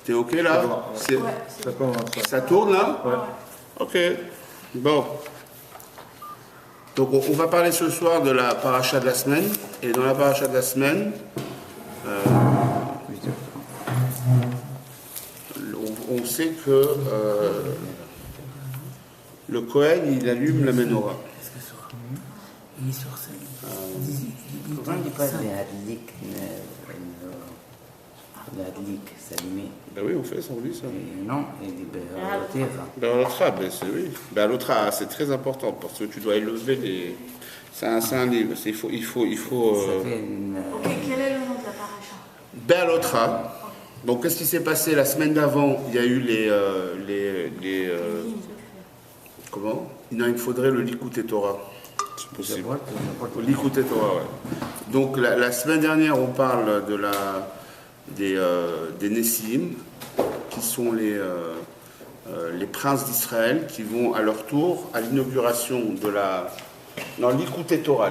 T'es ok là? Ça commence. Ça tourne là? Ouais. Ok. Bon. Donc on va parler ce soir de la paracha de la semaine. Et dans la paracha de la semaine, on sait que le Kohen, il allume la menorah. Il est sur scène. Pourquoi on ne dit pas l'adlik, s'allumer? Ben oui, on fait ça, on dit ça. Non, il dit l'autre. Be'alotra, ben c'est oui. Be'alotra, c'est très important parce que tu dois élever les. C'est un livre. Il faut. Ok, quel est le nom de la paracha? Be'alotra. Donc, qu'est-ce qui s'est passé la semaine d'avant? Il y a eu comment? Non, il faudrait le Likutei Torah. C'est possible. Le Likutei Torah, ouais. Donc, la semaine dernière, on parle de des Nessim, qui sont les princes d'Israël, qui vont à leur tour à l'inauguration de la. Non, Likutei Torah.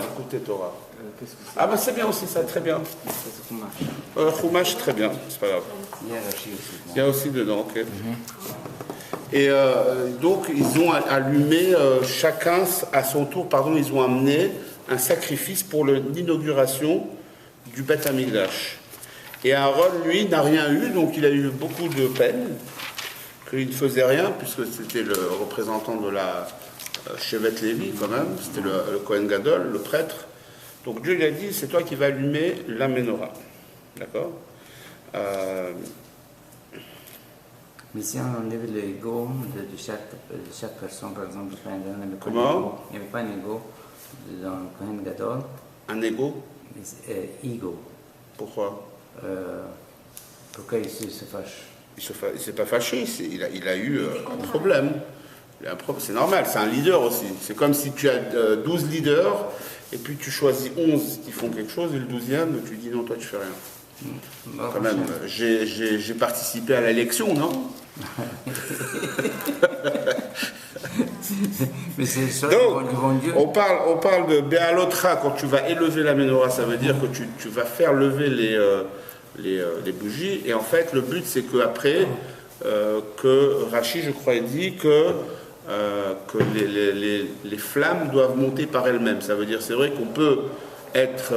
Ah, ben c'est bien aussi, ça, très bien. Chumash, très bien, c'est pas grave. Il y a aussi dedans, ok. Et donc, ils ont allumé, chacun à son tour, ils ont amené un sacrifice pour l'inauguration du Beth Amikdash. Et Aaron, lui, n'a rien eu, donc il a eu beaucoup de peine, qu'il ne faisait rien, puisque c'était le représentant de la Shevet Lévi, quand même, c'était le Kohen Gadol, le prêtre. Donc Dieu lui a dit, c'est toi qui vas allumer la menorah. D'accord? Mais si on enlève l'ego de chaque personne, par exemple, comment? Il n'y avait pas un ego dans le Kohen Gadol. Un ego? Ego. Pourquoi? Pourquoi il se fâche? Il ne s'est pas fâché, il a eu un problème. C'est normal, c'est un leader aussi. C'est comme si tu as 12 leaders, et puis tu choisis 11 qui font quelque chose, et le 12e, tu dis non, toi tu fais rien. Quand même, j'ai participé à l'élection, non? Mais c'est ça. Donc, on parle de Be'alotra, quand tu vas élever la menorah, ça veut dire que tu vas faire lever les bougies, et en fait, le but c'est qu'après, que Rachi, je crois, dit que les flammes doivent monter par elles-mêmes. Ça veut dire, c'est vrai qu'on peut être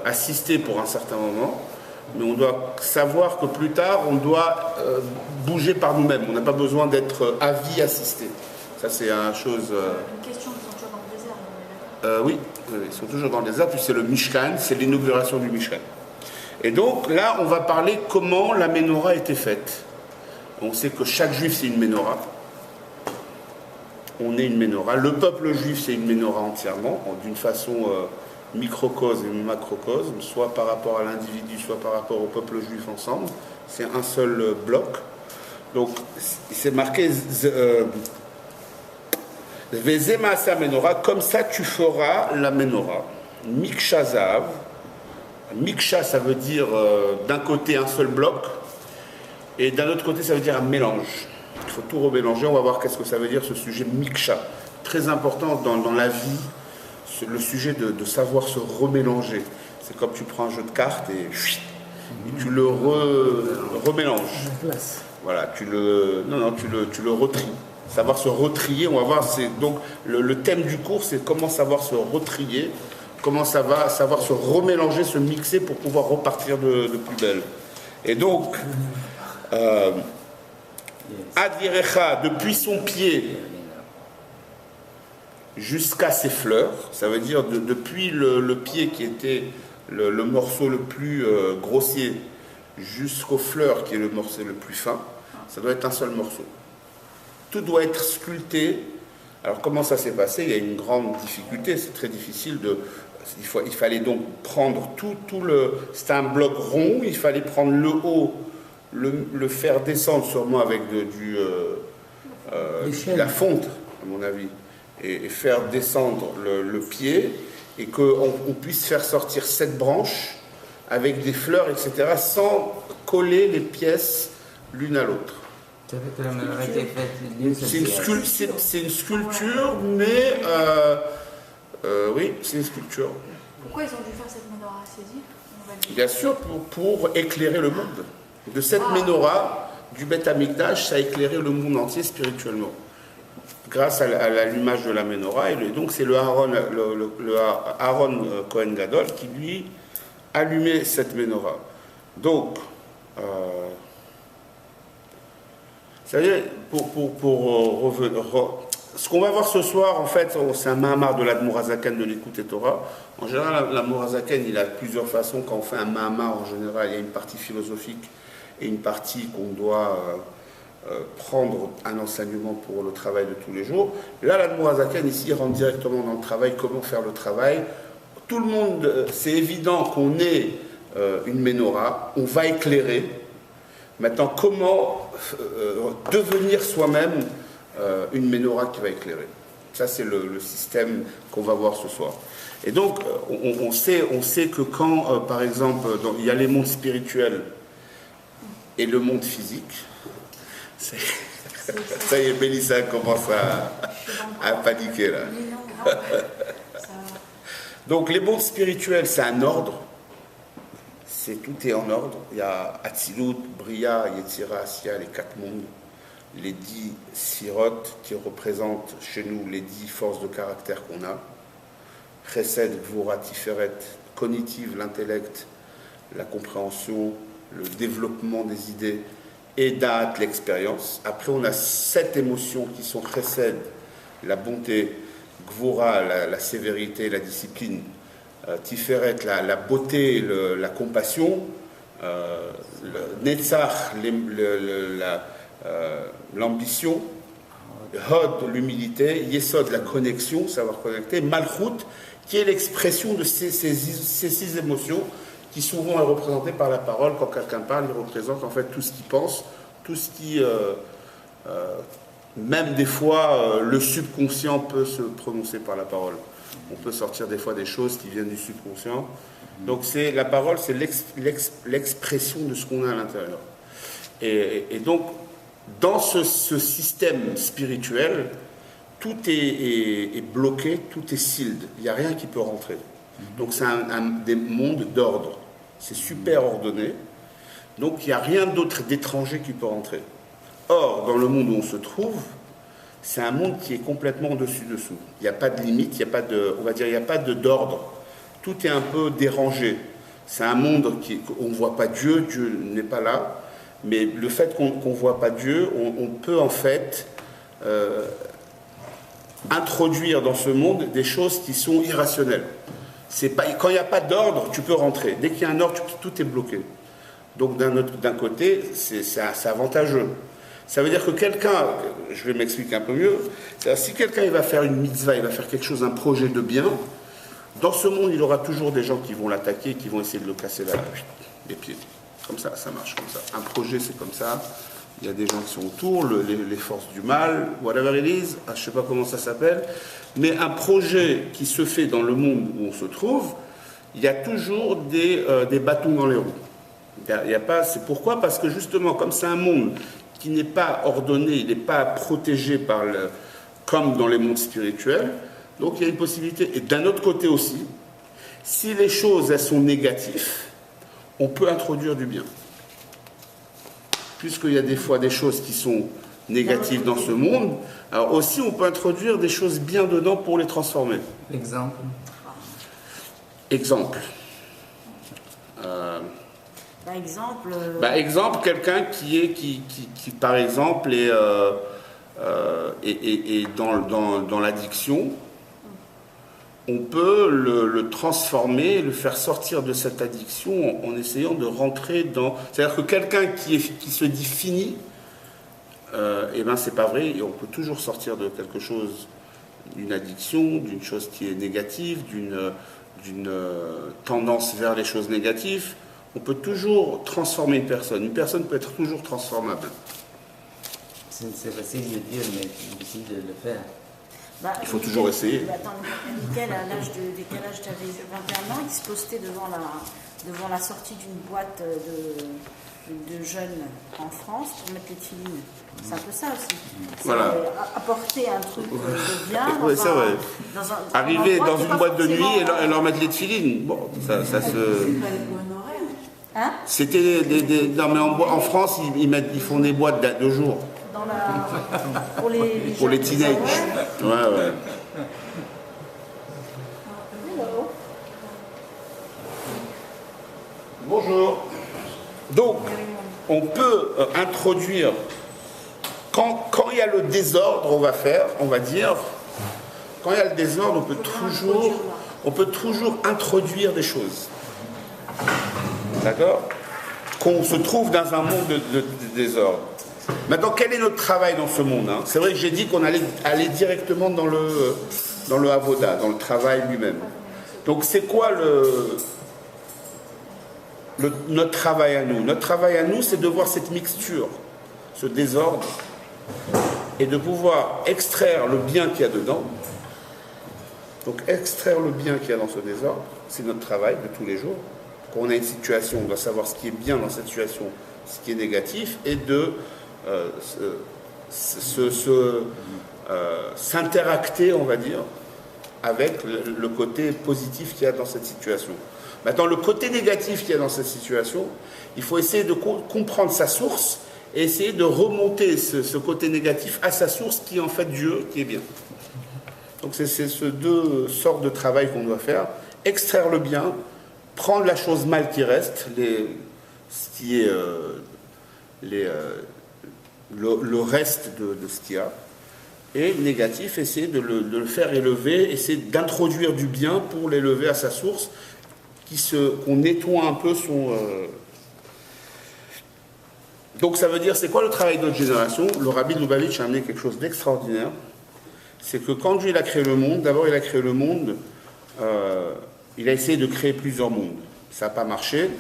assisté pour un certain moment, mais on doit savoir que plus tard, on doit bouger par nous-mêmes. On n'a pas besoin d'être à vie assisté. Ça, c'est une chose... Une question, ils sont toujours dans le désert, on est d'accord? Oui, ils sont toujours dans le désert, puis c'est le Mishkan, c'est l'inauguration du Mishkan. Et donc, là, on va parler comment la menorah était faite. On sait que chaque juif, c'est une menorah. On est une menorah. Le peuple juif, c'est une menorah entièrement, d'une façon microcosme et macrocosme, soit par rapport à l'individu, soit par rapport au peuple juif ensemble. C'est un seul bloc. Donc, c'est marqué Vezema sa menorah, comme ça tu feras la menorah. Miksha zav. Miksha, ça veut dire d'un côté un seul bloc, et d'un autre côté, ça veut dire un mélange. Il faut tout remélanger. On va voir qu'est-ce que ça veut dire, ce sujet miksha. Très important dans la vie, le sujet de savoir se remélanger. C'est comme tu prends un jeu de cartes et tu le remélanges. Voilà, tu le retries. Savoir se retrier, on va voir, donc le thème du cours, c'est comment savoir se retrier, comment savoir se remélanger, se mixer pour pouvoir repartir de plus belle. Et donc, Adirecha, depuis son pied jusqu'à ses fleurs, ça veut dire depuis le pied qui était le morceau le plus grossier jusqu'aux fleurs qui est le morceau le plus fin, ça doit être un seul morceau. Tout doit être sculpté. Alors comment ça s'est passé? Il y a une grande difficulté, c'est très difficile il fallait donc prendre c'était un bloc rond, il fallait prendre le haut, le faire descendre sûrement avec la fonte, à mon avis, et faire descendre le pied, et qu'on puisse faire sortir 7 branches avec des fleurs, etc., sans coller les pièces l'une à l'autre. C'est une sculpture, mais oui, c'est une sculpture. Pourquoi ils ont dû faire cette menorah saisie? Bien sûr, pour éclairer le monde. De cette menorah, du Beth Amikdash, ça a éclairé le monde entier spirituellement, grâce à l'allumage de la menorah. Et donc c'est le Aaron Cohen Gadol qui, lui, allumait cette menorah. Donc, c'est-à-dire, ce qu'on va voir ce soir, en fait, c'est un Mahamar de l'Admour Hazaken de l'Écoute Torah. En général, l'Admour Hazaken, il a plusieurs façons. Quand on fait un Mahamar, en général, il y a une partie philosophique et une partie qu'on doit prendre un enseignement pour le travail de tous les jours. Là, l'Admour Hazaken, ici, rentre directement dans le travail, comment faire le travail. Tout le monde, c'est évident qu'on ait une menorah, on va éclairer. Maintenant, comment devenir soi-même une menorah qui va éclairer? Ça, c'est le système qu'on va voir ce soir. Et donc, on sait que quand, par exemple, il y a les mondes spirituels et le monde physique, ça y est, Mélissa commence à paniquer, là. Donc, les mondes spirituels, c'est un ordre. Tout est en ordre. Il y a Atzilut, Bria, Yetzira, Asya, les 4 mondes, les 10 Sirot qui représentent chez nous les 10 forces de caractère qu'on a. Chesed, Gvura, Tiferet, cognitive, l'intellect, la compréhension, le développement des idées, et Da'at, l'expérience. Après, on a 7 émotions qui sont Chesed, la bonté, Gvura, la sévérité, la discipline, Tiferet, la beauté, la compassion, Netzach, l'ambition, Hod, l'humilité, Yesod, la connexion, savoir connecter, Malchut, qui est l'expression de ces 6 émotions qui souvent est représentée par la parole. Quand quelqu'un parle, il représente en fait tout ce qu'il pense, tout ce qui... même des fois, le subconscient peut se prononcer par la parole. On peut sortir des fois des choses qui viennent du subconscient. Donc la parole, c'est l'expression de ce qu'on a à l'intérieur. Et donc, dans ce système spirituel, tout est bloqué, tout est sealed. Il n'y a rien qui peut rentrer. Donc c'est des mondes d'ordre. C'est super ordonné. Donc il n'y a rien d'autre d'étranger qui peut rentrer. Or, dans le monde où on se trouve, c'est un monde qui est complètement dessus-dessous. Il n'y a pas de limite, il n'y a pas de, on va dire, il n'y a pas d'ordre. Tout est un peu dérangé. C'est un monde où on ne voit pas Dieu, Dieu n'est pas là. Mais le fait qu'on ne voit pas Dieu, on peut en fait introduire dans ce monde des choses qui sont irrationnelles. Quand il n'y a pas d'ordre, tu peux rentrer. Dès qu'il y a un ordre, tout est bloqué. Donc d'un côté, c'est avantageux. Ça veut dire que quelqu'un, je vais m'expliquer un peu mieux, si quelqu'un il va faire une mitzvah, il va faire quelque chose, un projet de bien, dans ce monde, il aura toujours des gens qui vont l'attaquer, qui vont essayer de le casser les pieds. Comme ça marche comme ça. Un projet, c'est comme ça. Il y a des gens qui sont autour, les forces du mal, whatever it is, je ne sais pas comment ça s'appelle. Mais un projet qui se fait dans le monde où on se trouve, il y a toujours des bâtons dans les roues. C'est pourquoi? Parce que justement, comme c'est un monde qui n'est pas ordonné, il n'est pas protégé comme dans les mondes spirituels, donc il y a une possibilité. Et d'un autre côté aussi, si les choses elles sont négatives, on peut introduire du bien. Puisqu'il y a des fois des choses qui sont négatives dans ce monde, alors aussi on peut introduire des choses bien dedans pour les transformer. Exemple. Exemple, quelqu'un qui par exemple est dans l'addiction, on peut le transformer, le faire sortir de cette addiction en essayant de rentrer dans... C'est-à-dire que quelqu'un qui se dit fini, c'est pas vrai, et on peut toujours sortir de quelque chose, d'une addiction, d'une chose qui est négative, d'une tendance vers les choses négatives. On peut toujours transformer une personne. Une personne peut être toujours transformable. C'est facile de dire, mais c'est difficile de le faire. Il faut toujours essayer. Attends, Nickel, à l'âge de décalage, tu avais 21 ans, il se postait devant la sortie d'une boîte de jeunes en France pour mettre les tefilines. C'est un peu ça aussi. Voilà. Apporter un truc de bien. Oui, c'est vrai. Arriver dans une boîte de nuit et leur mettre les tefilines. Bon, ça se... Hein? C'était non mais en France, ils font des boîtes de 2 jours. Dans la... Pour les teenagers. Ouais. Hello. Bonjour. Donc, on peut introduire, quand il y a le désordre, on va dire, quand il y a le désordre, on peut toujours introduire des choses. D'accord? Qu'on se trouve dans un monde de désordre. Maintenant, quel est notre travail dans ce monde, hein? C'est vrai que j'ai dit qu'on allait aller directement dans le avoda, dans le travail lui-même. Donc, c'est quoi notre travail à nous? Notre travail à nous, c'est de voir cette mixture, ce désordre, et de pouvoir extraire le bien qu'il y a dedans. Donc, extraire le bien qu'il y a dans ce désordre, c'est notre travail de tous les jours. Quand on a une situation, on doit savoir ce qui est bien dans cette situation, ce qui est négatif, et de s'interacter, on va dire, avec le côté positif qu'il y a dans cette situation. Maintenant, le côté négatif qu'il y a dans cette situation, il faut essayer de comprendre sa source et essayer de remonter ce côté négatif à sa source qui est en fait Dieu, qui est bien. Donc c'est ces 2 sortes de travail qu'on doit faire. Extraire le bien, prendre la chose mal qui reste, ce qui est le reste de ce qu'il y a, et négatif, essayer de le faire élever, essayer d'introduire du bien pour l'élever à sa source, qu'on nettoie un peu son... Donc ça veut dire, c'est quoi le travail de notre génération? Le Rabbi de Lubavitch a amené quelque chose d'extraordinaire. C'est que quand Dieu il a créé le monde, d'abord il a créé le monde, il a essayé de créer plusieurs mondes. Ça n'a pas marché.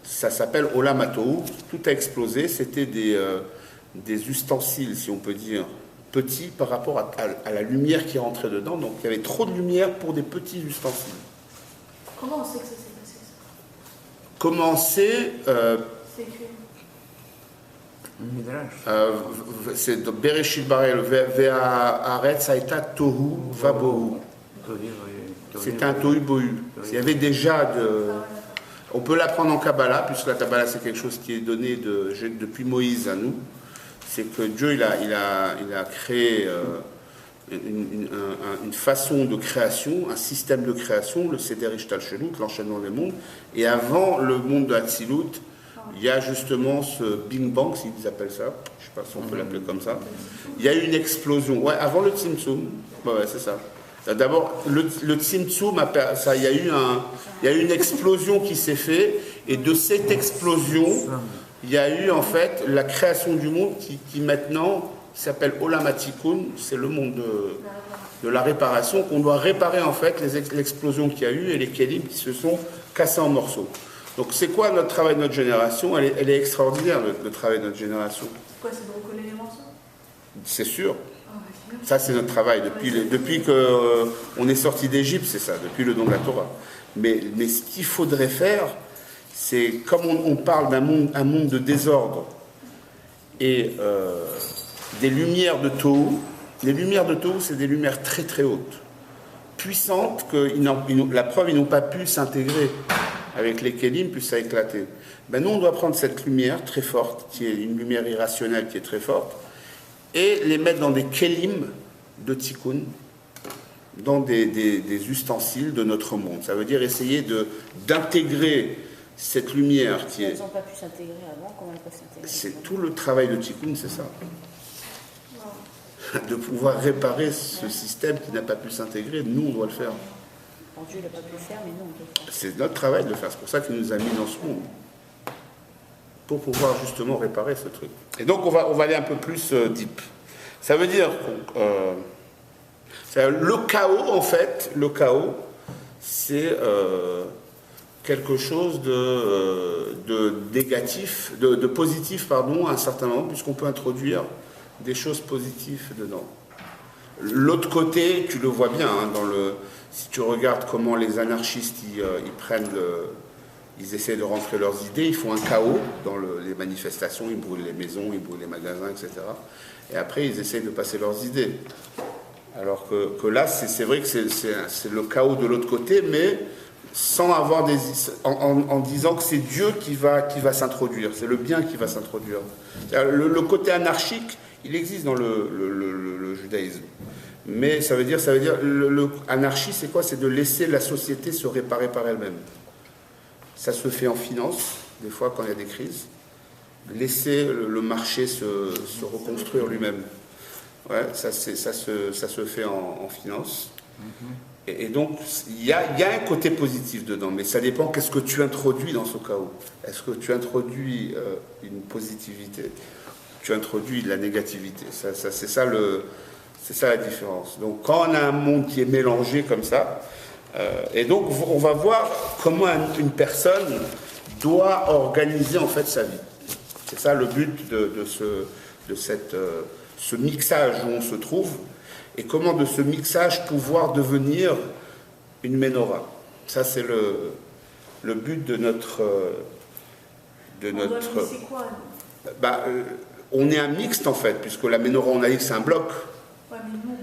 Ça s'appelle Olam HaTohu. Tout a explosé. C'était des ustensiles, si on peut dire, petits par rapport à la lumière qui rentrait dedans. Donc il y avait trop de lumière pour des petits ustensiles. Comment on sait que ça s'est passé, ça? Comment on sait C'est écrit. c'est de Bereshit Barel, Ve'haaretz haïta tohu vabohu. C'est un tohu bohu. Il y avait déjà on peut l'apprendre en Kabbalah, puisque la Kabbalah c'est quelque chose qui est donné depuis Moïse à nous. C'est que Dieu il a créé une façon de création, un système de création, le Seder Ishtalshelut, l'enchaînement des mondes. Et avant le monde de Hatzilut, il y a justement ce Big Bang, s'ils appellent ça, je ne sais pas si on peut l'appeler comme ça. Il y a eu une explosion, ouais, avant le Tzimtzum, ouais, c'est ça. D'abord, le Tzimtzum, il y a eu une explosion qui s'est faite, et de cette explosion, il y a eu en fait la création du monde qui maintenant s'appelle Olam HaTikun, c'est le monde de la réparation, qu'on doit réparer en fait l'explosion qu'il y a eu et les kelim qui se sont cassés en morceaux. Donc c'est quoi notre travail de notre génération? Elle est extraordinaire, le travail de notre génération. C'est quoi, c'est de recoller les morceaux? C'est sûr. Ça c'est notre travail. Depuis qu'on est sorti d'Égypte, c'est ça, depuis le don de la Torah. Mais ce qu'il faudrait faire, c'est comme on parle d'un monde de désordre et des lumières de Tohu. Les lumières de Tohu, c'est des lumières très très hautes, puissantes, que la preuve, ils n'ont pas pu s'intégrer avec les Kélim, puis ça a éclaté. Ben nous, on doit prendre cette lumière très forte, qui est une lumière irrationnelle qui est très forte, et les mettre dans des Kélim de Tikkun, dans des ustensiles de notre monde. Ça veut dire essayer d'intégrer cette lumière qui est... Elles n'ont pas pu s'intégrer avant, comment elles peuvent s'intégrer? C'est tout le travail de Tikkun, c'est ça. De pouvoir réparer ce système qui n'a pas pu s'intégrer, nous on doit le faire. Dieu n'a pas pu le faire, mais nous on peut le faire. C'est notre travail de le faire, c'est pour ça qu'il nous a mis dans ce monde. Pour pouvoir justement réparer ce truc. Et donc on va aller un peu plus deep. Ça veut dire le chaos en fait, c'est quelque chose de négatif, de positif pardon, à un certain moment, puisqu'on peut introduire des choses positives dedans. L'autre côté, tu le vois bien, hein, si tu regardes comment les anarchistes ils essaient de rentrer leurs idées, ils font un chaos dans les manifestations, ils brûlent les maisons, ils brûlent les magasins, etc. Et après, ils essaient de passer leurs idées. Alors que là, c'est vrai que c'est le chaos de l'autre côté, mais sans avoir en disant que c'est Dieu qui va s'introduire, c'est le bien qui va s'introduire. Le côté anarchique, il existe dans le judaïsme. Mais ça veut dire anarchie, c'est quoi? C'est de laisser la société se réparer par elle-même. Ça se fait en finance, des fois quand il y a des crises. Laisser le marché se reconstruire lui-même. Ouais, ça se fait en finance. Et donc, il y a un côté positif dedans, mais ça dépend qu'est-ce que tu introduis dans ce chaos. Est-ce que tu introduis une positivité? Tu introduis de la négativité. C'est ça la différence. Donc, quand on a un monde qui est mélangé comme ça, et donc on va voir comment une personne doit organiser en fait sa vie. C'est ça le but de ce mixage où on se trouve. Et comment de ce mixage pouvoir devenir une menorah. Ça c'est le but de notre... C'est quoi? On est un mixte en fait, puisque la menorah on a dit que c'est un bloc. Ouais, mais non.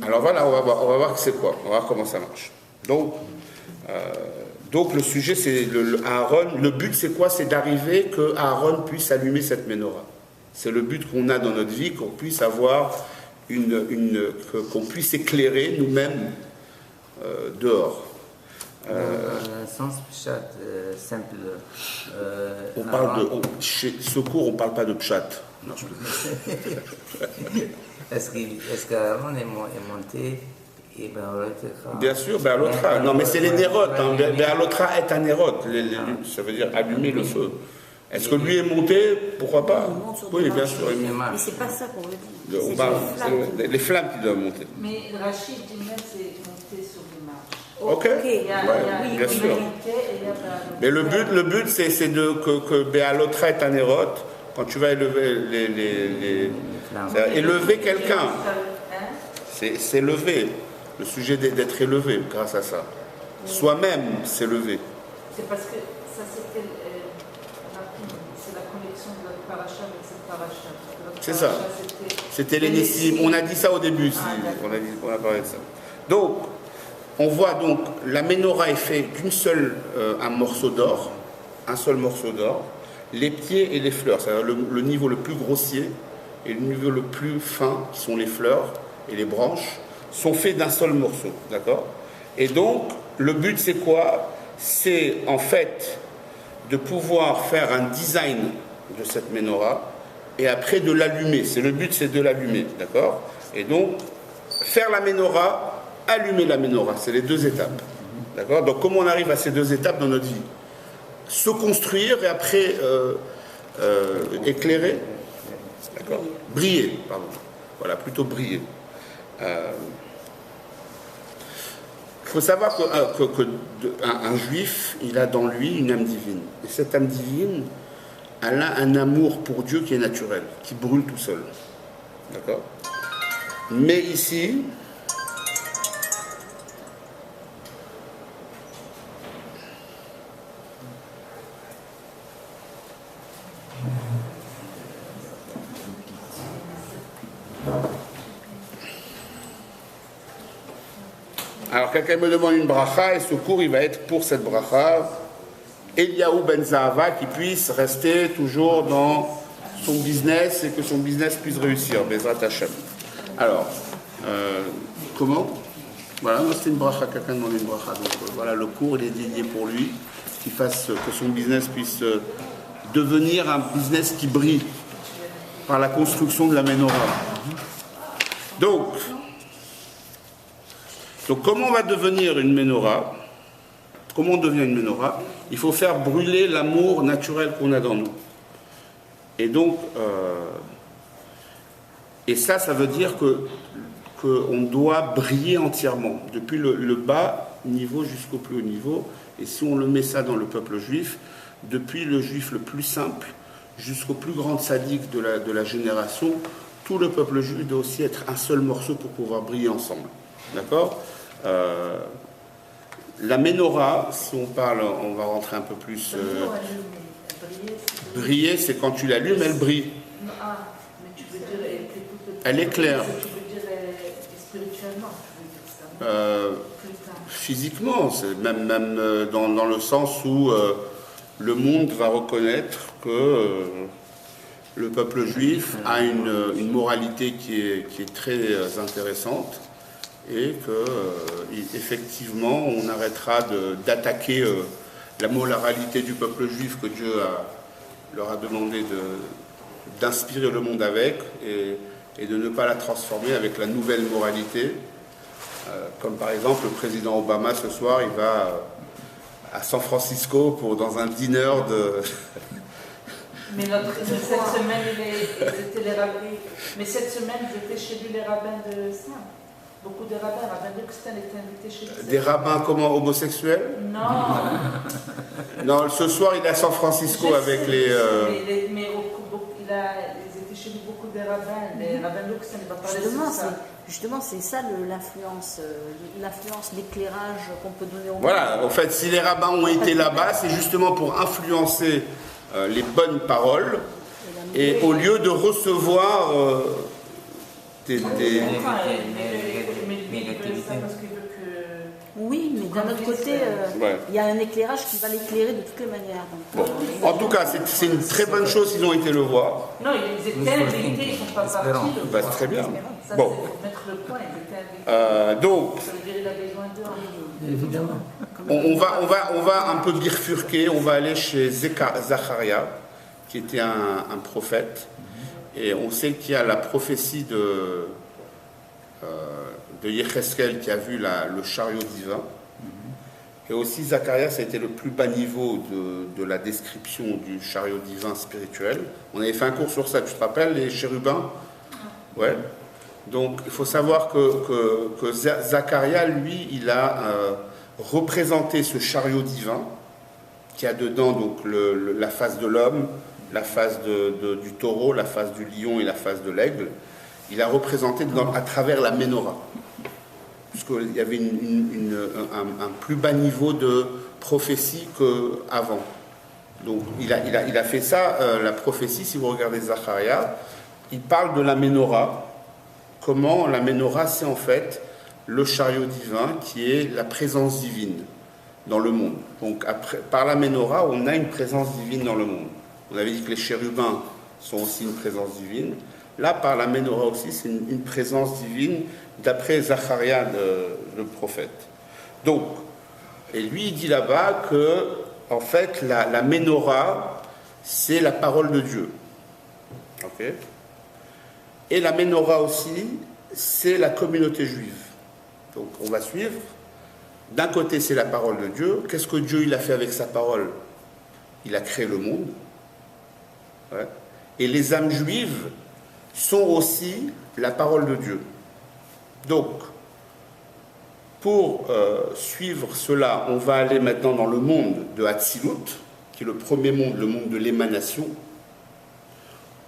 Alors voilà, on va voir c'est quoi, on va voir comment ça marche. Donc le sujet c'est Aaron, le but c'est quoi? C'est d'arriver que Aaron puisse allumer cette menorah. C'est le but qu'on a dans notre vie, qu'on puisse avoir qu'on puisse éclairer nous-mêmes dehors. Dans un sens pshat simple. On parle chez Secours, on ne parle pas de pshat. Non, Est-ce qu'Aaron est monté et bien sûr, Be'alotra. Non, mais c'est les nérotes. Be'alotra est un nérote. Ça veut dire allumer le feu. Est-ce que lui est monté? Pourquoi pas? Oui, bien sûr. Mais c'est pas ça qu'on veut dire. On parle, les flammes qui doivent monter. Mais Rachid dit même c'est monter sur des marches. Ok, Il y a bien sûr. Mais le but c'est que Be'alotra est un nérote. Quand tu vas élever élever quelqu'un, c'est élever. Le sujet d'être élevé grâce à ça. Soi-même s'élever. C'est parce que ça c'était c'est la connexion de notre paracha avec cette paracha. C'est ça. C'était les Nessim. On a dit ça au début. On a parlé de ça. Donc, on voit donc la menorah est faite d'une seule un morceau d'or, un seul morceau d'or. Les pieds et les fleurs, c'est-à-dire le niveau le plus grossier et le niveau le plus fin, qui sont les fleurs et les branches, sont faits d'un seul morceau, d'accord? Et donc, le but c'est quoi? C'est en fait de pouvoir faire un design de cette menorah et après de l'allumer. Le but c'est de l'allumer, d'accord? Et donc, faire la menorah, allumer la menorah, c'est les deux étapes, d'accord? Donc, comment on arrive à ces deux étapes dans notre vie? Se construire et après éclairer, d'accord? Briller, pardon. Voilà, plutôt briller. Il faut savoir qu'un juif, il a dans lui une âme divine. Et cette âme divine, elle a un amour pour Dieu qui est naturel, qui brûle tout seul. D'accord? Mais ici, alors quelqu'un me demande une bracha et ce cours il va être pour cette bracha. Eliaou Ben Zahava qui puisse rester toujours dans son business et que son business puisse réussir. Bezrat Hashem. Alors, comment? Voilà, c'est une bracha, quelqu'un demande une bracha. Donc voilà, le cours il est dédié pour lui, qu'il fasse que son business puisse devenir un business qui brille par la construction de la menorah. Donc comment on va devenir une menorah? Comment on devient une menorah? Il faut faire brûler l'amour naturel qu'on a dans nous. Et donc, et ça veut dire qu'on doit briller entièrement, depuis le bas niveau jusqu'au plus haut niveau. Et si on le met ça dans le peuple juif, depuis le juif le plus simple jusqu'au plus grand sadique de la génération, tout le peuple juif doit aussi être un seul morceau pour pouvoir briller ensemble. D'accord? La menorah, si on parle, on va rentrer un peu plus. Briller, c'est quand tu l'allumes, elle brille. Ah, mais tu veux dire elle éclaire. Tu veux dire spirituellement, tu veux dire ça. Plus tard. physiquement, c'est même dans le sens où le monde va reconnaître que le peuple juif a une moralité qui est très intéressante et que effectivement on arrêtera d'attaquer la moralité du peuple juif que Dieu leur a demandé d'inspirer le monde avec et de ne pas la transformer avec la nouvelle moralité. Comme par exemple le président Obama ce soir, il va à San Francisco dans un dîner de... Mais cette semaine, ils étaient les rabbins. Mais cette semaine, ils étaient chez lui les rabbins de Saint. Beaucoup de rabbins. Rabbin Luxten était invité chez lui. Des rabbins comment, homosexuels? Non. Non, ce soir, il est à San Francisco avec les... Mais ils étaient chez lui beaucoup de rabbins. Les rabbins Luxten, il va parler de ça. Justement, c'est ça l'influence, l'éclairage qu'on peut donner au monde. Voilà, en fait, si les rabbins ont été là-bas, c'est justement pour influencer les bonnes paroles et au lieu de recevoir des... Oui, mais d'un autre côté, il y a un éclairage qui va l'éclairer de toutes les manières. Donc, bon. En tout cas, c'est une très bonne chose s'ils ont été le voir. Non, ils étaient invités, ils ne sont pas partis. Bah, très bien. Ça, bon. c'est mettre le point, ils étaient invités. Donc, ça veut dire qu'il a besoin d'eux. Évidemment. On va un peu bifurquer, on va aller chez Zacharia, qui était un prophète. Et on sait qu'il y a la prophétie de Yecheskel qui a vu le chariot divin. Et aussi Zacharia, ça a été le plus bas niveau de la description du chariot divin spirituel. On avait fait un cours sur ça, tu te rappelles, les chérubins? Ouais. Donc il faut savoir que Zacharia, lui, il a représenté ce chariot divin qui a dedans donc la face de l'homme, la face du taureau, la face du lion et la face de l'aigle. Il a représenté à travers la menorah, puisqu'il y avait un plus bas niveau de prophétie qu'avant. Donc il a fait ça, la prophétie, si vous regardez Zacharia, il parle de la menorah, comment la menorah c'est en fait le chariot divin qui est la présence divine dans le monde. Donc par la menorah, on a une présence divine dans le monde. On avait dit que les chérubins sont aussi une présence divine. Là, par la menorah aussi, c'est une présence divine d'après Zacharia, le prophète. Donc, et lui, il dit là-bas que, en fait, la menorah, c'est la parole de Dieu. Ok? Et la menorah aussi, c'est la communauté juive. Donc, on va suivre. D'un côté, c'est la parole de Dieu. Qu'est-ce que Dieu il a fait avec sa parole? Il a créé le monde. Ouais. Et les âmes juives sont aussi la parole de Dieu. Donc, pour suivre cela, on va aller maintenant dans le monde de Hatzilut, qui est le premier monde, le monde de l'émanation,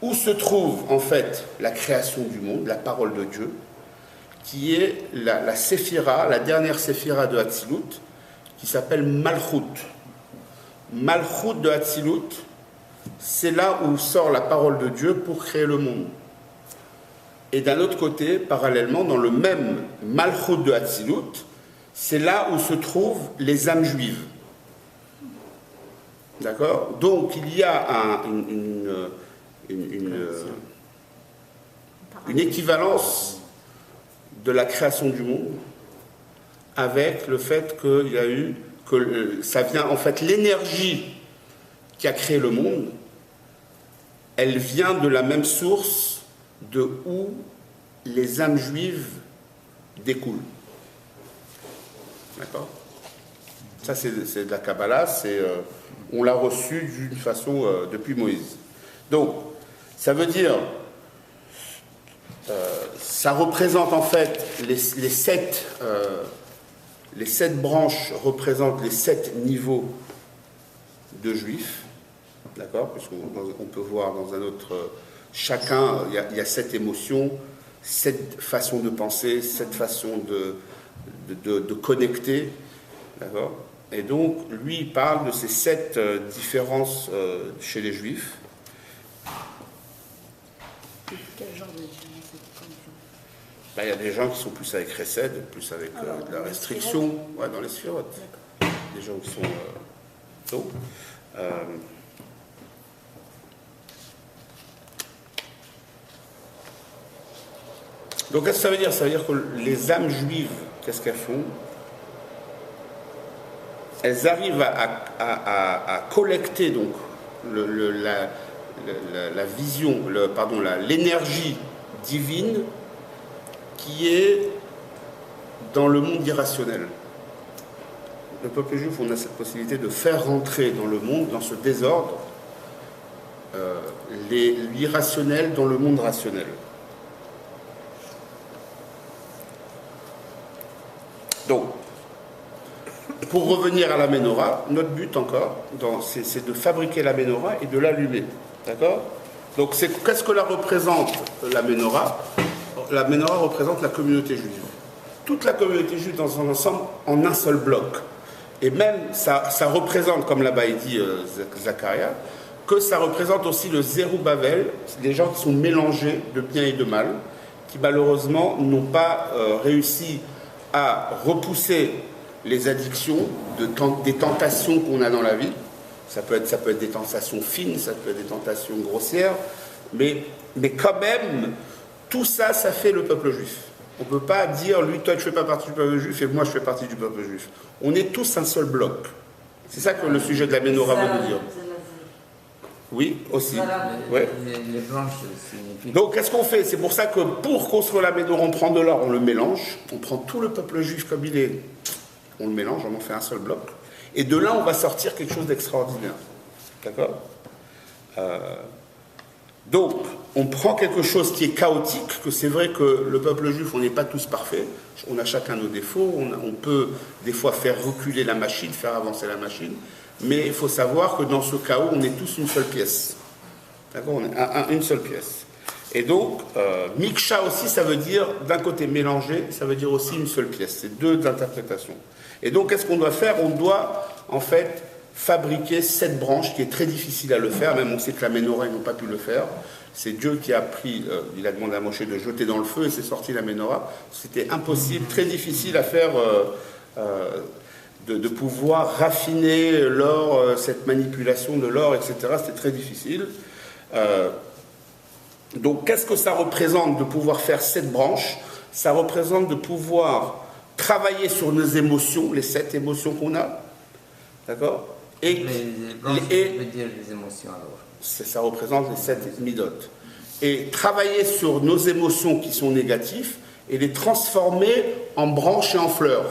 où se trouve en fait la création du monde, la parole de Dieu, qui est la séphira, la dernière séphira de Hatzilut, qui s'appelle Malchut. Malchut de Hatzilut, c'est là où sort la parole de Dieu pour créer le monde. Et d'un autre côté, parallèlement, dans le même Malchut de Hatzilut, c'est là où se trouvent les âmes juives. D'accord? Donc il y a une équivalence de la création du monde avec le fait qu'il y a eu, que ça vient, en fait, l'énergie qui a créé le monde, elle vient de la même source de où les âmes juives découlent. D'accord? Ça, c'est de la Kabbalah, on l'a reçu d'une façon depuis Moïse. Donc, ça veut dire, ça représente en fait les sept branches représentent les 7 niveaux de juifs. D'accord? Parce qu'on peut voir dans un autre... Chacun, il y a 7 émotions, 7 façons de penser, 7 façons de connecter. D'accord? Et donc, lui, il parle de ces 7 différences chez les Juifs. Quel genre de différence? Ben, il y a des gens qui sont plus avec Chesed, plus avec de la restriction, ouais, dans les sphirotes. Des gens qui sont donc qu'est-ce que ça veut dire? Ça veut dire que les âmes juives, qu'est-ce qu'elles font? Elles arrivent à collecter donc la vision, l'énergie divine qui est dans le monde irrationnel. Le peuple juif, on a cette possibilité de faire rentrer dans le monde, dans ce désordre, l'irrationnel dans le monde rationnel. Donc, pour revenir à la menorah, notre but encore, c'est de fabriquer la menorah et de l'allumer. D'accord? Donc, qu'est-ce que la représente la menorah? La menorah représente la communauté juive. Toute la communauté juive dans son ensemble en un seul bloc. Et même, ça représente, comme là-bas il dit Zacharia, que ça représente aussi le Zerubbabel, des gens qui sont mélangés de bien et de mal, qui malheureusement n'ont pas réussi à repousser les addictions, des tentations qu'on a dans la vie. Ça peut être des tentations fines, ça peut être des tentations grossières, mais quand même, tout ça, ça fait le peuple juif. On ne peut pas dire, lui, toi, tu ne fais pas partie du peuple juif, et moi, je fais partie du peuple juif. On est tous un seul bloc. C'est ça que le sujet de la menorah veut nous dire. Oui, aussi. Ouais. Les branches signifient... Donc, qu'est-ce qu'on fait? C'est pour ça que pour construire la menorah, on prend de l'or, on le mélange, on prend tout le peuple juif comme il est, on le mélange, on en fait un seul bloc, et de là, on va sortir quelque chose d'extraordinaire. D'accord? Donc, on prend quelque chose qui est chaotique, que c'est vrai que le peuple juif, on n'est pas tous parfaits, on a chacun nos défauts, on peut des fois faire reculer la machine, faire avancer la machine, mais il faut savoir que dans ce chaos, on est tous une seule pièce. D'accord? On est une seule pièce. Et donc, miksha aussi, ça veut dire, d'un côté mélanger, ça veut dire aussi une seule pièce. C'est deux interprétations. Et donc, qu'est-ce qu'on doit faire? On doit, en fait, fabriquer 7 branches, qui est très difficile à le faire, même on sait que la menorah, ils n'ont pas pu le faire. C'est Dieu qui a pris, il a demandé à Moshe de jeter dans le feu, et c'est sorti la menorah. C'était impossible, très difficile à faire, de pouvoir raffiner l'or, cette manipulation de l'or, etc. C'était très difficile. Donc, qu'est-ce que ça représente de pouvoir faire 7 branches? Ça représente de pouvoir travailler sur nos émotions, les 7 émotions qu'on a. D'accord? Et les branches veut dire les émotions alors. Ça représente les 7 midotes. Et travailler sur nos émotions qui sont négatives et les transformer en branches et en fleurs.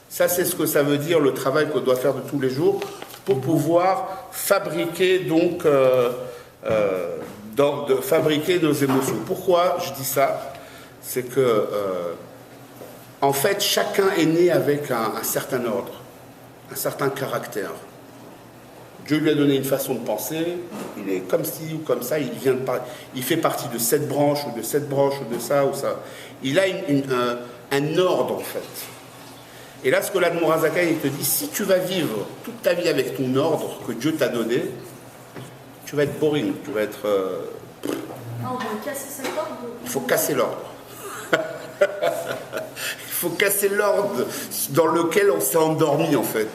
Ça, c'est ce que ça veut dire, le travail qu'on doit faire de tous les jours pour pouvoir fabriquer donc fabriquer nos émotions. Pourquoi je dis ça? C'est que en fait, chacun est né avec un certain ordre, un certain caractère. Dieu lui a donné une façon de penser, il est comme ci ou comme ça, il fait partie de cette branche ou de cette branche ou de ça ou ça. Il a un ordre en fait. Et là, ce que l'Admor Zakai il te dit, si tu vas vivre toute ta vie avec ton ordre que Dieu t'a donné, tu vas être boring, tu vas être... Non, on veut casser cet ordre. Il faut casser l'ordre. Il faut casser l'ordre dans lequel on s'est endormi en fait.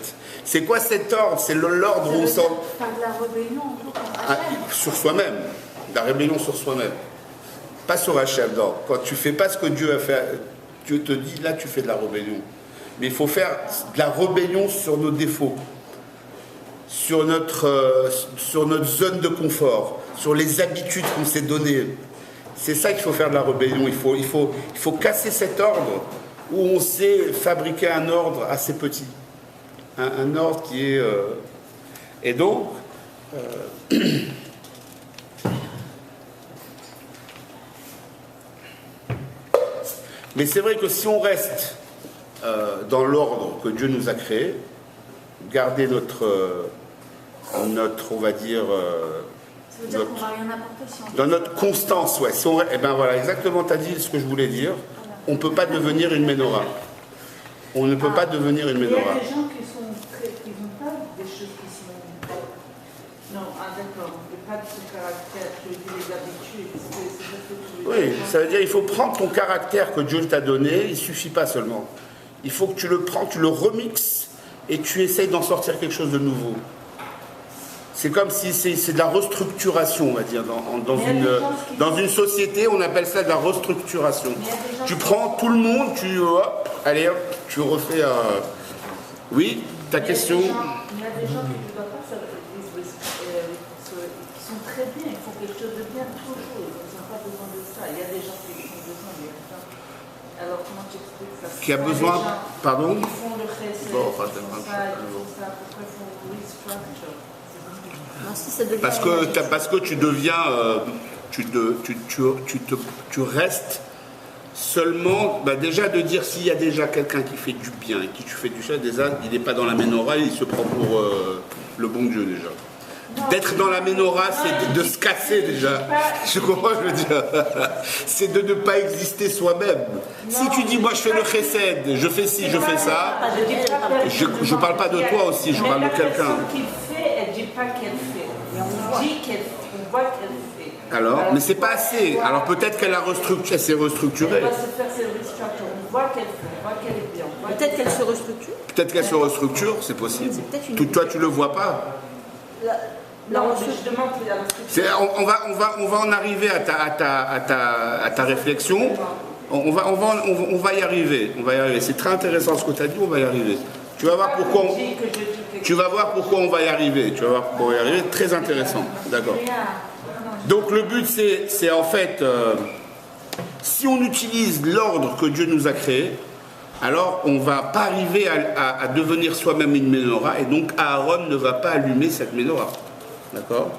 C'est quoi cet ordre? C'est l'ordre où on s'en... Faire de la rébellion sur soi-même. La rébellion sur soi-même. Pas sur Hachem, non. Quand tu fais pas ce que Dieu a fait, Dieu te dit, là tu fais de la rébellion. Mais il faut faire de la rébellion sur nos défauts. Sur notre zone de confort. Sur les habitudes qu'on s'est données. C'est ça qu'il faut faire de la rébellion. Il faut casser cet ordre où on sait fabriquer un ordre assez petit. Un ordre qui est... Et donc... Mais c'est vrai que si on reste dans l'ordre que Dieu nous a créé, garder notre on va dire... ça veut dire qu'on va rien apporter si on... Dans notre constance, ouais. Si on, et ben voilà, exactement, tu as dit ce que je voulais dire. On ne peut pas devenir une menorah. On ne peut pas devenir une menorah. Il y a des gens qui sont très... Ils n'ont pas des choses qui sont... Non, d'accord. Pas ce caractère, tu dis les habitudes, c'est juste que tu... Oui, ça veut dire qu'il faut prendre ton caractère que Dieu t'a donné, il ne suffit pas seulement. Il faut que tu le prends, tu le remixes et tu essayes d'en sortir quelque chose de nouveau. C'est comme si c'est de la restructuration, on va dire. Dans une société, on appelle ça de la restructuration. Tu prends tout le monde, hop, allez, hop, tu refais... Oui, ta question. Il y a des gens qui ne doivent pas faire l'église, qui sont très bien, ils font quelque chose de bien toujours, ils n'ont pas besoin de ça. Il y a des gens qui ont besoin, il y a des gens... Alors comment tu expliques ça? Qui a besoin, pardon? Ils font le recette, Bon, ils font ça, pourquoi ils font restructure? Non, si ça devient Parce que tu deviens, tu restes seulement, déjà de dire s'il y a déjà quelqu'un qui fait du bien et qui tu fais du bien, déjà il n'est pas dans la menorah, il se prend pour le bon Dieu déjà. D'être dans la menorah, c'est de se casser déjà. Je comprends, je veux dire. C'est de ne pas exister soi-même. Si tu dis, moi je fais le chesed, je fais ci, je fais ça, je parle pas de toi aussi, je parle de quelqu'un. La personne qui fait, elle ne dit pas qu'elle fait. On dit qu'elle fait, on voit qu'elle fait. Alors, mais c'est pas assez. Alors peut-être qu'elle s'est restructurée. Elle va se faire ses restructures. On voit qu'elle fait, on voit qu'elle est bien. Peut-être qu'elle se restructure. Peut-être qu'elle se restructure, c'est possible. Toi, tu le vois pas. Non, je demande la restructuration. On va en arriver à ta réflexion. On va y arriver. On va y arriver. C'est très intéressant ce que tu as dit. On va y arriver. Tu vas voir pourquoi. Tu vas voir pourquoi on va y arriver. Tu vas voir pourquoi on va y arriver. Très intéressant. D'accord. Donc le but, c'est en fait, si on utilise l'ordre que Dieu nous a créé, alors on ne va pas arriver à devenir soi-même une menorah, et donc Aaron ne va pas allumer cette menorah. D'accord?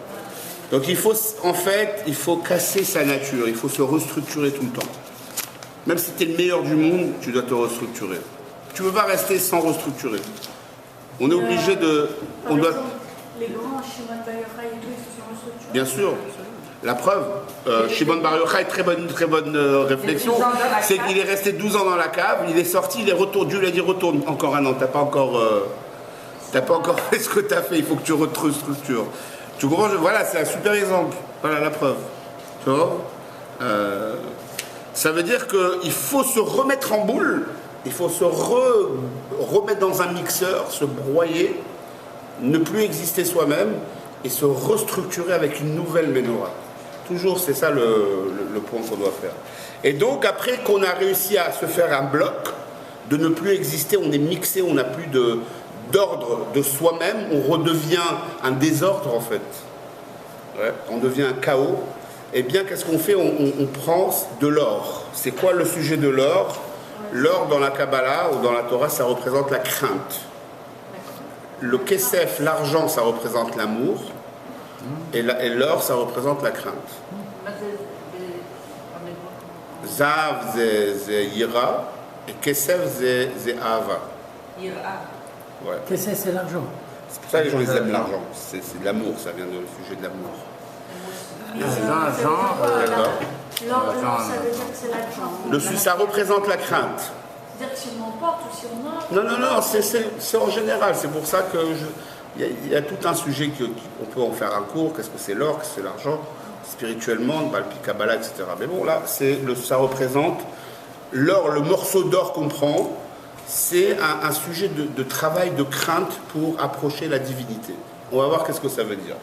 Donc il faut casser sa nature, il faut se restructurer tout le temps. Même si tu es le meilleur du monde, tu dois te restructurer. Tu ne peux pas rester sans restructurer. On est obligé de... Les grands Shimon Bar Yochai et tout, ils se sont restructurés. Bien sûr. La preuve, Shimon Bar Yochai, très bonne réflexion, c'est qu'il est resté 12 ans dans la cave, il est sorti, il est retourné, Dieu lui a dit retourne encore un an, t'as pas encore fait ce que tu as fait, il faut que tu restructures. Tu comprends? Voilà, c'est un super exemple, voilà la preuve. Tu vois, ça veut dire qu'il faut se remettre en boule, il faut se remettre dans un mixeur, se broyer, ne plus exister soi-même et se restructurer avec une nouvelle menorah. Toujours, c'est ça le point qu'on doit faire. Et donc, après qu'on a réussi à se faire un bloc, de ne plus exister, on est mixé, on n'a plus d'ordre de soi-même, on redevient un désordre en fait. Ouais, on devient un chaos. Eh bien, qu'est-ce qu'on fait? On prend de l'or. C'est quoi le sujet de l'or? L'or dans la Kabbalah ou dans la Torah, ça représente la crainte. Le kesef, l'argent, ça représente l'amour. Et l'or, ça représente la crainte. Zav, c'est Yira. Et kesef, c'est Ava. Yira. Ouais. Kesef, c'est l'argent. C'est pour ça que les gens ils aiment l'argent. C'est de l'amour, ça vient du sujet de l'amour. L'or, ça veut dire que c'est l'argent. Ça représente la crainte. C'est-à-dire que si on emporte ou si on a... Non, c'est en général. C'est pour ça que il y a tout un sujet qu'on peut en faire un cours. Qu'est-ce que c'est l'or, qu'est-ce que c'est l'argent, spirituellement, Balpi Kabbalah, etc. Mais bon, là, ça représente l'or, le morceau d'or qu'on prend. C'est un sujet de travail, de crainte pour approcher la divinité. On va voir qu'est-ce que ça veut dire.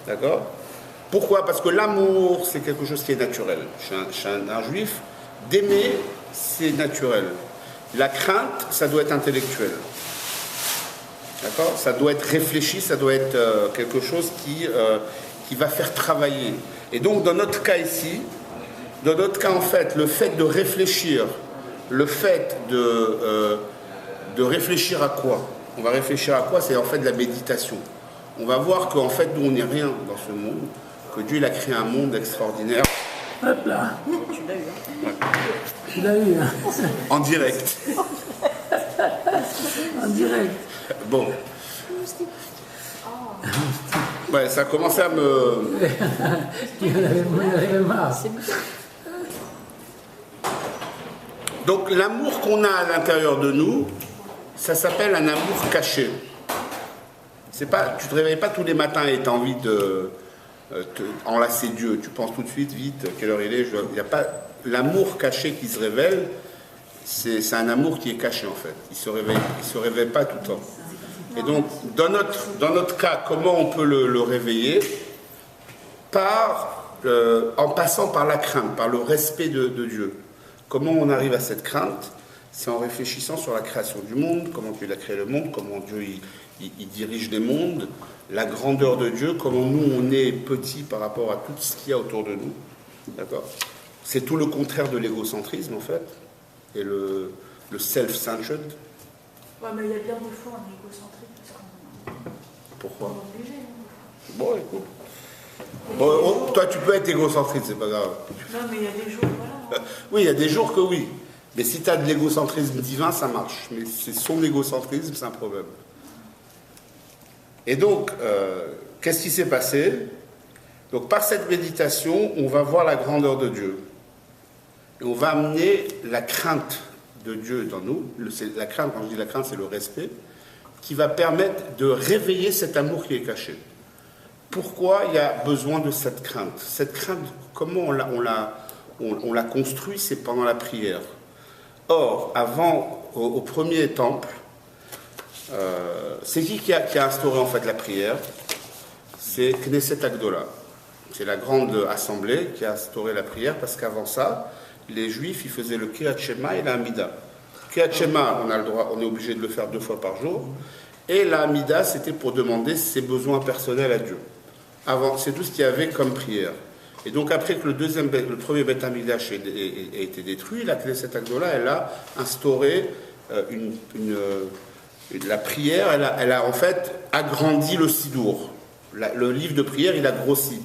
D'accord? Pourquoi? Parce que l'amour, c'est quelque chose qui est naturel. Chez un juif, d'aimer, c'est naturel. La crainte, ça doit être intellectuel. D'accord? Ça doit être réfléchi, ça doit être quelque chose qui va faire travailler. Et donc, dans notre cas ici, en fait, le fait de réfléchir, le fait de réfléchir à quoi? On va réfléchir à quoi? C'est en fait de la méditation. On va voir qu'en fait, nous, on n'est rien dans ce monde, que Dieu il a créé un monde extraordinaire. Hop là. Tu l'as eu, hein. Ouais. Tu l'as eu, hein. En direct. En direct. Bon. Ouais, ça a commencé à me... Tu en avais marre. Donc l'amour qu'on a à l'intérieur de nous, ça s'appelle un amour caché. C'est pas, tu te réveilles pas tous les matins et tu as envie enlacer Dieu. Tu penses tout de suite, vite, quelle heure il est. Il n'y a pas l'amour caché qui se révèle. C'est un amour qui est caché en fait. Il se réveille pas tout le temps. Et donc, dans notre cas, comment on peut le réveiller? En passant par la crainte, par le respect de Dieu. Comment on arrive à cette crainte? C'est en réfléchissant sur la création du monde, comment Dieu a créé le monde, comment Dieu il dirige les mondes, la grandeur de Dieu, comment nous on est petits par rapport à tout ce qu'il y a autour de nous. D'accord? C'est tout le contraire de l'égocentrisme en fait, et le self-centered. Ouais, mais il y a bien des fois un égocentrisme. Pourquoi? On est obligé. Bon, écoute. Bon, toi, tu peux être égocentrique, c'est pas grave. Non, mais il y a des jours, voilà. Oui, il y a des jours que oui. Mais si tu as de l'égocentrisme divin, ça marche. Mais c'est son égocentrisme, c'est un problème. Et donc, qu'est-ce qui s'est passé? Donc, par cette méditation, on va voir la grandeur de Dieu. Et on va amener la crainte de Dieu dans nous. La crainte, quand je dis la crainte, c'est le respect, qui va permettre de réveiller cet amour qui est caché. Pourquoi il y a besoin de cette crainte? Cette crainte, comment on l'a construit? C'est pendant la prière. Or, avant, au premier temple, c'est qui a instauré en fait la prière? C'est Knesset Agdola. C'est la grande assemblée qui a instauré la prière, parce qu'avant ça, les Juifs, ils faisaient le Kriyat Shema et la Hamida. Kriyat Shema, on est obligé de le faire 2 fois par jour, et la Hamida, c'était pour demander ses besoins personnels à Dieu. Avant, c'est tout ce qu'il y avait comme prière. Et donc après que le premier Beth Amikdash a été détruit, la Knesset Agdola, elle a instauré la prière, elle a en fait agrandi le Sidour. Le livre de prière, il a grossi.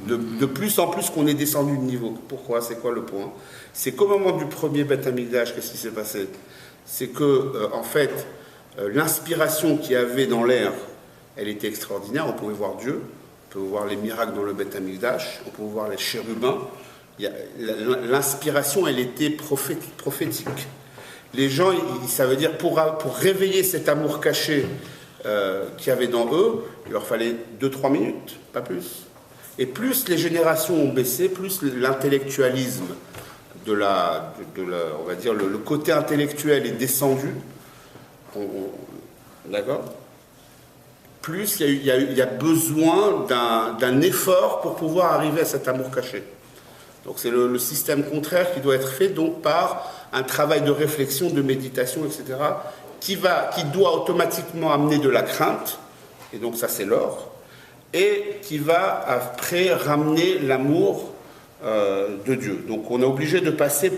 De plus en plus qu'on est descendu de niveau. Pourquoi? C'est quoi le point? C'est qu'au moment du premier Beth Amikdash, qu'est-ce qui s'est passé? C'est que, en fait, l'inspiration qu'il y avait dans l'air, elle était extraordinaire. On pouvait voir Dieu. On peut voir les miracles dans le Beth Amikdash, on peut voir les chérubins. L'inspiration, elle était prophétique. Les gens, ça veut dire, pour réveiller cet amour caché qu'il y avait dans eux, il leur fallait 2-3 minutes, pas plus. Et plus les générations ont baissé, plus l'intellectualisme, on va dire, le côté intellectuel est descendu. D'accord? Plus il y a besoin d'un effort pour pouvoir arriver à cet amour caché. Donc c'est le système contraire qui doit être fait donc par un travail de réflexion, de méditation, etc., qui doit automatiquement amener de la crainte, et donc ça c'est l'or, et qui va après ramener l'amour de Dieu. Donc on est obligé de passer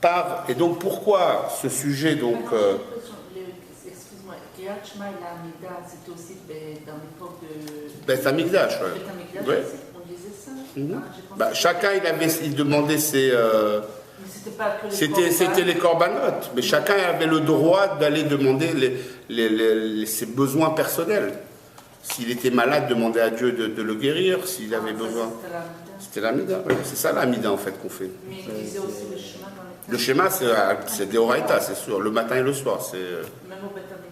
par... Et donc pourquoi ce sujet donc... Kriyat Shema et la Hamida, c'était aussi dans l'époque de... Beth Amikdash, ouais. Beth Amikdash, Ouais. on disait ça. Chacun, il demandait ses... Mais c'était pas que les C'était les corbanotes, mais chacun avait le droit d'aller demander ses besoins personnels. S'il était malade, demander à Dieu de le guérir, s'il avait besoin. C'était l'Amida, ouais. C'est ça l'Amida en fait qu'on fait. Mais il disait aussi le schéma dans les... Le schéma, c'est des Horaïta, c'est sûr, le matin et le soir. C'est, Même au Beth Amikdash.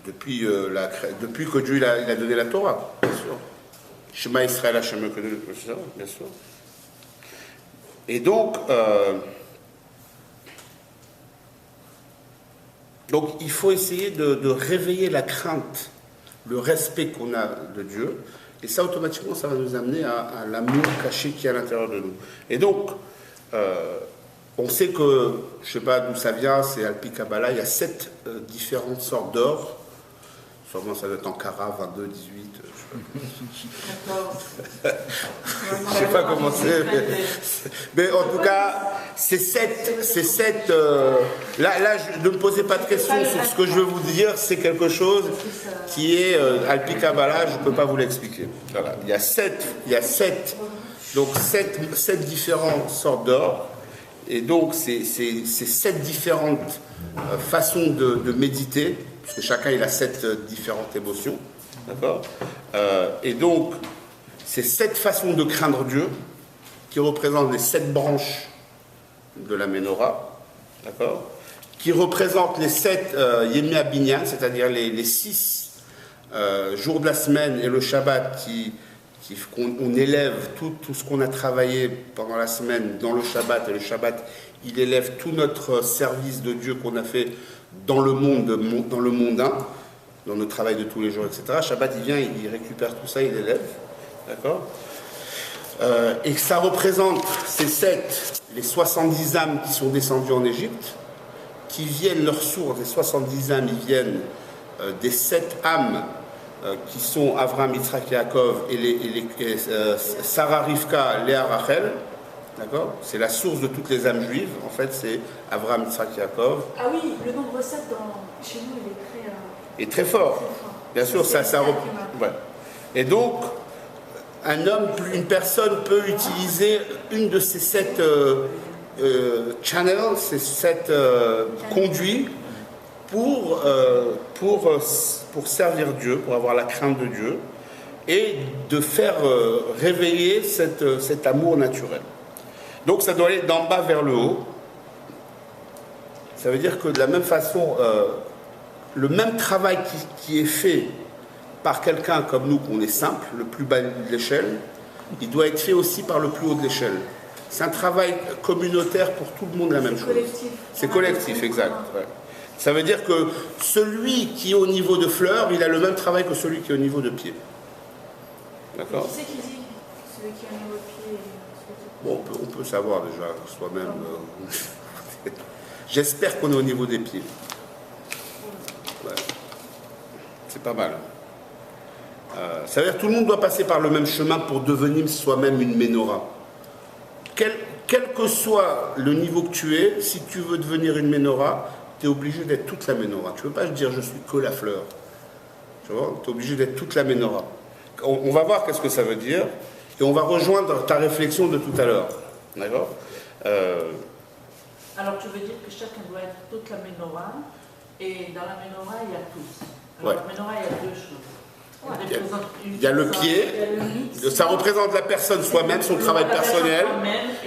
depuis que Dieu il a donné la Torah, bien sûr. Shema Israël, Hashem Elohim, bien sûr. Et donc il faut essayer de réveiller la crainte, le respect qu'on a de Dieu, et ça automatiquement ça va nous amener à l'amour caché qui est à l'intérieur de nous. Et donc on sait que, je ne sais pas d'où ça vient, c'est Alpi Kabbalah, il y a 7 différentes sortes d'or. Sûrement ça doit être en Kara, 22, 18, je sais pas comment c'est. Mais en tout cas, c'est 7. Là, ne me posez pas de questions sur ce que je veux vous dire, c'est quelque chose qui est Alpi Kabbalah, je ne peux pas vous l'expliquer. Voilà. Il y a 7 différentes sortes d'or. Et donc, c'est 7 différentes façons de méditer, parce que chacun il a 7 différentes émotions, d'accord? Et donc, c'est 7 façons de craindre Dieu, qui représentent les 7 branches de la Ménorah, d'accord? Qui représentent les 7 Yemia Binyan, c'est-à-dire les 6 jour de la semaine et le Shabbat on élève tout ce qu'on a travaillé pendant la semaine dans le Shabbat, et le Shabbat il élève tout notre service de Dieu qu'on a fait dans le mondain, dans notre travail de tous les jours, etc. Shabbat il vient, il récupère tout ça, il élève, d'accord, et ça représente les 70 âmes qui sont descendues en Égypte, qui viennent, leur source, les 70 âmes, ils viennent des 7 âmes qui sont Avraham, Yitzhak, Yaakov et Sarah, Rivka, Léa, Rachel, d'accord. C'est la source de toutes les âmes juives, en fait, c'est Avraham, Yitzhak, Yaakov. Ah oui, le nombre 7 chez nous, il est très fort. Bien sûr, ouais. Et donc, une personne peut utiliser une de ces 7 channels, ces 7 conduits pour servir Dieu, pour avoir la crainte de Dieu et de faire réveiller cet amour naturel. Donc ça doit aller d'en bas vers le haut. Ça veut dire que de la même façon, le même travail qui est fait par quelqu'un comme nous, qu'on est simple, le plus bas de l'échelle, il doit être fait aussi par le plus haut de l'échelle. C'est un travail communautaire pour tout le monde, la même chose. C'est collectif, exact. Ouais. Ça veut dire que celui qui est au niveau de fleur, il a le même travail que celui qui est au niveau de pied. D'accord ? Qui c'est qui dit celui qui est au niveau de pied? Bon, on peut savoir déjà soi-même. J'espère qu'on est au niveau des pieds. Ouais. C'est pas mal. Ça veut dire que tout le monde doit passer par le même chemin pour devenir soi-même une menorah. Quel que soit le niveau que tu es, si tu veux devenir une menorah, tu es obligé d'être toute la menorah. Tu ne peux pas dire je suis que la fleur. Tu vois, tu es obligé d'être toute la menorah. On va voir qu'est-ce que ça veut dire et on va rejoindre ta réflexion de tout à l'heure. D'accord ? Alors tu veux dire que chacun doit être toute la menorah, et dans la menorah il y a tous. Alors Ouais. la menorah il y a deux choses. Il y a le pied, ça représente la personne soi-même, son travail personnel,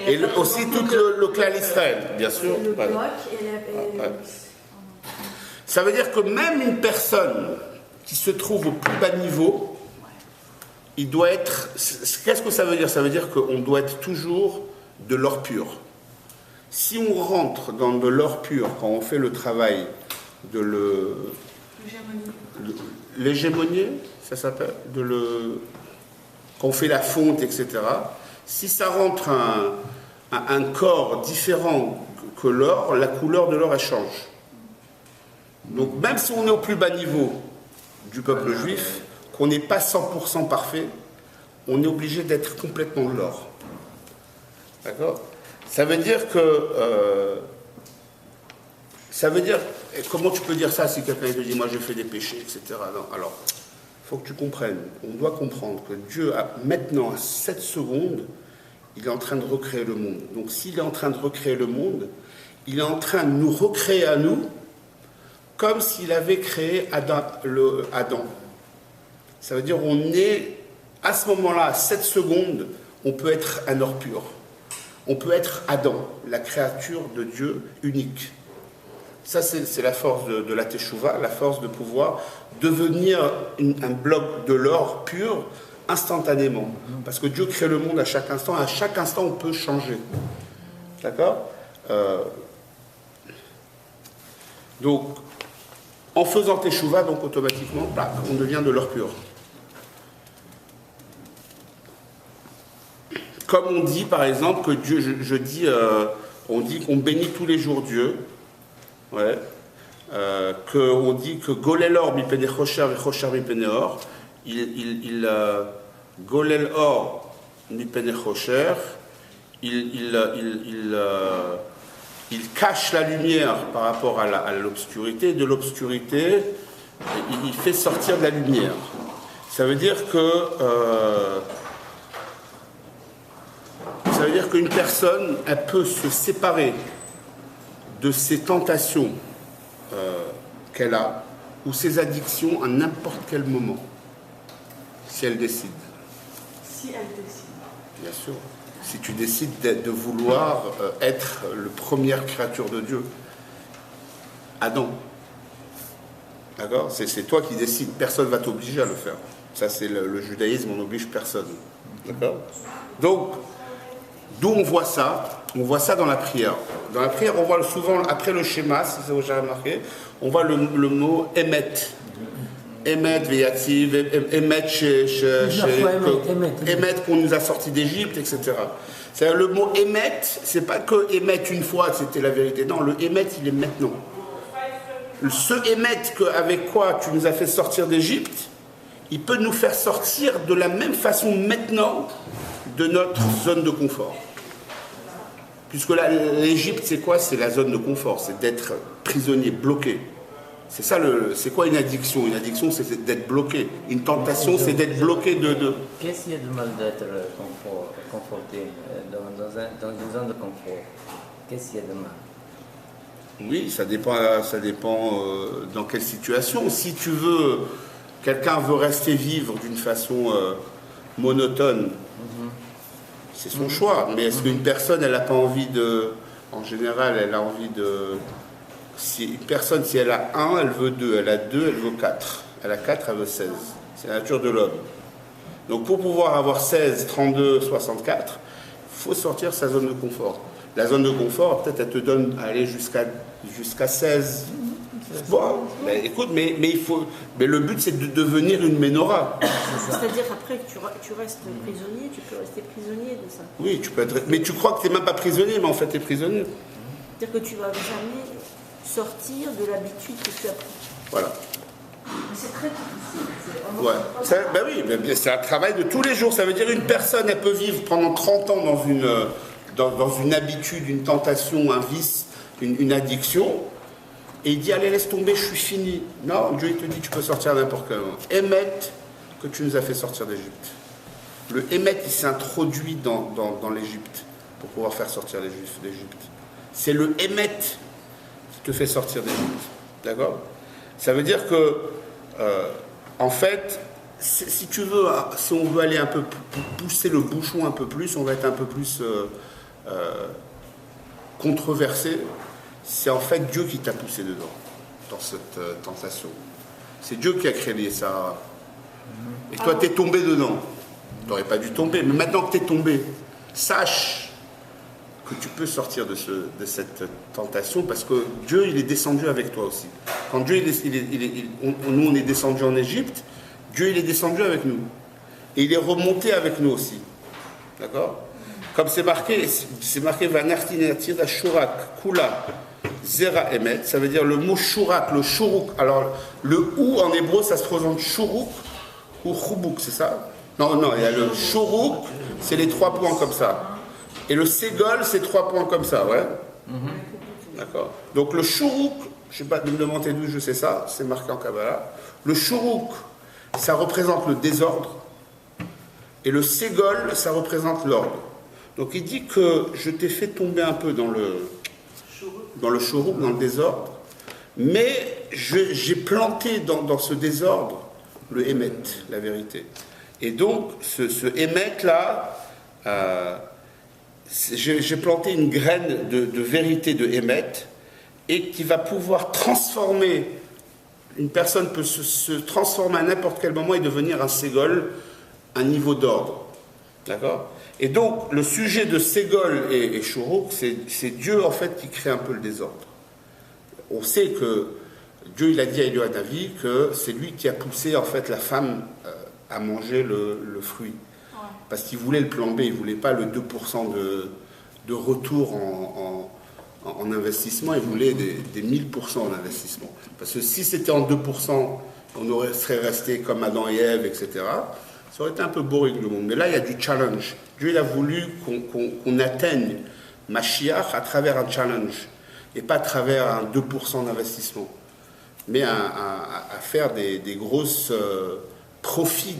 et aussi tout le clan Israël, bien sûr. Le bloc Ouais. Ça veut dire que même une personne qui se trouve au plus bas niveau, il doit être... Qu'est-ce que ça veut dire ? Ça veut dire qu'on doit être toujours de l'or pur. Si on rentre dans de l'or pur, quand on fait le travail de l'hégémonier, ça s'appelle, quand on fait la fonte, etc. Si ça rentre un corps différent que l'or, la couleur de l'or elle change. Donc même si on est au plus bas niveau du peuple juif, qu'on n'est pas 100% parfait, on est obligé d'être complètement de l'or. D'accord ? Ça veut dire que... comment tu peux dire ça si quelqu'un te dit moi j'ai fait des péchés, etc. Non, alors, il faut que tu comprennes. On doit comprendre que Dieu, maintenant, à 7 secondes, il est en train de recréer le monde. Donc s'il est en train de recréer le monde, il est en train de nous recréer à nous comme s'il avait créé Adam. Ça veut dire on est, à ce moment-là, à 7 secondes, on peut être un or pur. On peut être Adam, la créature de Dieu unique. Ça, c'est la force de la Teshuvah, la force de pouvoir devenir un bloc de l'or pur instantanément. Parce que Dieu crée le monde à chaque instant. À chaque instant, on peut changer. D'accord ? Donc, en faisant Teshuvah, donc automatiquement, on devient de l'or pur. Comme on dit, par exemple, que Dieu, on dit qu'on bénit tous les jours Dieu. Ouais. On dit que Golel or mi pene chosher et chosher mi pene or. Golel or mi pene chosher. Il cache la lumière par rapport à l'obscurité. De l'obscurité, il fait sortir de la lumière. Ça veut dire qu'une personne, elle peut se séparer de ses tentations qu'elle a, ou ses addictions à n'importe quel moment, si elle décide. Si elle décide. Bien sûr. Si tu décides de vouloir être la première créature de Dieu, Adam. D'accord? C'est toi qui décides, personne ne va t'obliger à le faire. Ça, c'est le judaïsme, on n'oblige personne. D'accord? Donc, d'où on voit ça? On voit ça dans la prière. Dans la prière, on voit souvent, après le schéma, si c'est déjà remarqué, on voit le mot émet. Émet, véativ, émet émet qu'on nous a sortis d'Égypte, etc. C'est-à-dire le mot émet, c'est pas que émet une fois, c'était la vérité. Non, le émet, il est maintenant. Ce émet avec quoi tu nous as fait sortir d'Égypte, il peut nous faire sortir de la même façon maintenant de notre zone de confort. Puisque l'Égypte, c'est quoi? C'est la zone de confort, c'est d'être prisonnier, bloqué. C'est ça, c'est quoi une addiction? Une addiction, c'est d'être bloqué. Une tentation, c'est d'être bloqué de... Qu'est-ce qu'il y a de mal d'être conforté dans une zone de confort? Qu'est-ce qu'il y a de mal? Oui, ça dépend dans quelle situation. Si tu veux, quelqu'un veut rester vivre d'une façon monotone, c'est son choix. Mais est-ce qu'une personne, elle n'a pas envie de... En général, elle a envie de... Si une personne, si elle a 1, elle veut 2. Elle a 2, elle veut 4. Elle a 4, elle veut 16. C'est la nature de l'homme. Donc pour pouvoir avoir 16, 32, 64, il faut sortir sa zone de confort. La zone de confort, peut-être, elle te donne aller jusqu'à 16. Bon, mais écoute, mais le but, c'est de devenir une menorah. C'est-à-dire après que tu restes prisonnier, tu peux rester prisonnier de ça. Oui, tu peux être... Mais tu crois que tu n'es même pas prisonnier, mais en fait, tu es prisonnier. C'est-à-dire que tu ne vas jamais sortir de l'habitude que tu as pris. Voilà. Mais c'est très difficile. Ouais. Ben oui, c'est un travail de tous les jours. Ça veut dire une personne, elle peut vivre pendant 30 ans dans une habitude, une tentation, un vice, une addiction. Et il dit, allez, laisse tomber, je suis fini. Non, Dieu, il te dit, tu peux sortir à n'importe quel moment. Émet que tu nous as fait sortir d'Égypte. Le émet, il s'est introduit dans l'Égypte pour pouvoir faire sortir les Juifs d'Égypte. C'est le émet qui te fait sortir d'Égypte. D'accord? Ça veut dire que, en fait, si tu veux, si on veut aller un peu pousser le bouchon un peu plus, on va être un peu plus controversé. C'est en fait Dieu qui t'a poussé dedans, dans cette tentation. C'est Dieu qui a créé ça. Et toi, t'es tombé dedans. Tu n'aurais pas dû tomber, mais maintenant que t'es tombé, sache que tu peux sortir de cette tentation parce que Dieu, il est descendu avec toi aussi. Quand Dieu, nous, on est descendu en Égypte, Dieu, il est descendu avec nous. Et il est remonté avec nous aussi. D'accord? Comme c'est marqué Vanartinatira Shurak Kula Zera Emet, ça veut dire le mot Shurak, le Shuruk. Alors, le ou en hébreu, ça se présente Shuruk ou Chubuk, c'est ça? Non, il y a le Shuruk, c'est les 3 points comme ça. Et le Ségol, c'est 3 points comme ça, ouais? D'accord. Donc le Shuruk, je ne sais pas de me demander d'où je sais ça, c'est marqué en Kabbalah. Le Shuruk, ça représente le désordre. Et le Ségol, ça représente l'ordre. Donc il dit que je t'ai fait tomber un peu dans le Shuruk, dans le désordre, mais j'ai planté dans ce désordre le Émet, la vérité. Et donc ce Émet-là, j'ai planté une graine de vérité de Émet, et qui va pouvoir transformer, une personne peut se transformer à n'importe quel moment et devenir un Ségol, un niveau d'ordre. D'accord? Et donc, le sujet de Ségol et Shuruk, c'est Dieu, en fait, qui crée un peu le désordre. On sait que Dieu, il a dit à Eliyahu Hanavi que c'est lui qui a poussé, en fait, la femme à manger le fruit. Parce qu'il voulait le plan B, il ne voulait pas le 2% de retour en investissement, il voulait des 1000% en investissement. Parce que si c'était en 2%, on serait resté comme Adam et Ève, etc., ça aurait été un peu boring le monde. Mais là, il y a du challenge. Dieu, il a voulu qu'on atteigne Mashiach à travers un challenge, et pas à travers un 2% d'investissement, mais à faire des grosses profits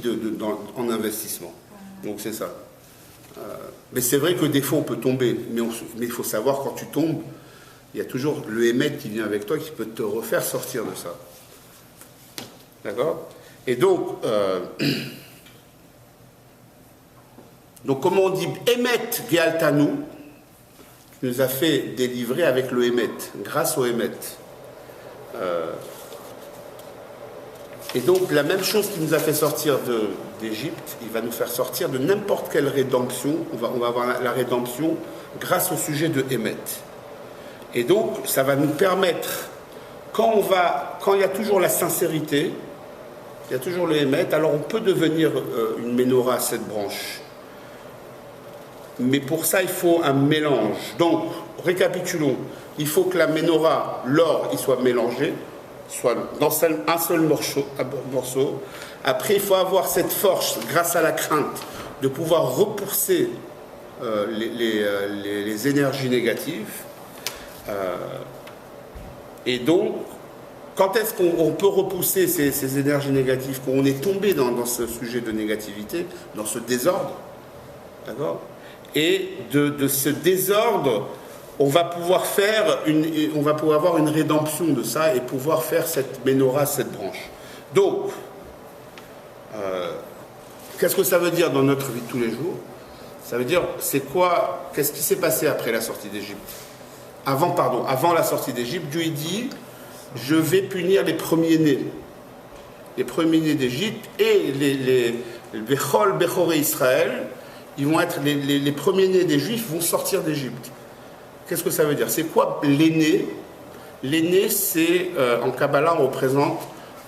en investissement. Donc c'est ça. Mais c'est vrai que des fois, on peut tomber, mais il faut savoir, quand tu tombes, il y a toujours le Émet qui vient avec toi, qui peut te refaire sortir de ça. D'accord? Et donc... Donc, comment on dit Émet Gealtanu, qui nous a fait délivrer avec le Émet, grâce au Émet. Et donc la même chose qui nous a fait sortir d'Égypte, il va nous faire sortir de n'importe quelle rédemption. On va avoir la rédemption grâce au sujet de Hémet. Et donc ça va nous permettre, quand il y a toujours la sincérité, il y a toujours le Hémet, alors on peut devenir une menorah à 7 branches. Mais pour ça, il faut un mélange. Donc, récapitulons. Il faut que la menorah, l'or, il soit mélangé, soit dans un seul morceau. Après, il faut avoir cette force, grâce à la crainte, de pouvoir repousser les énergies négatives. Et donc, quand est-ce qu'on peut repousser ces énergies négatives, quand on est tombé dans ce sujet de négativité, dans ce désordre, d'accord ? Et de ce désordre, on va pouvoir avoir une rédemption de ça et pouvoir faire cette menorah, cette branche. Donc, qu'est-ce que ça veut dire dans notre vie de tous les jours? Ça veut dire, qu'est-ce qui s'est passé après la sortie d'Égypte? Avant la sortie d'Égypte, Dieu dit, je vais punir les premiers-nés. Les premiers-nés d'Égypte et les Bechol, Bechoré Israël, ils vont être les premiers-nés des Juifs vont sortir d'Égypte. Qu'est-ce que ça veut dire? C'est quoi l'aîné? L'aîné, c'est, en Kabbalah, on représente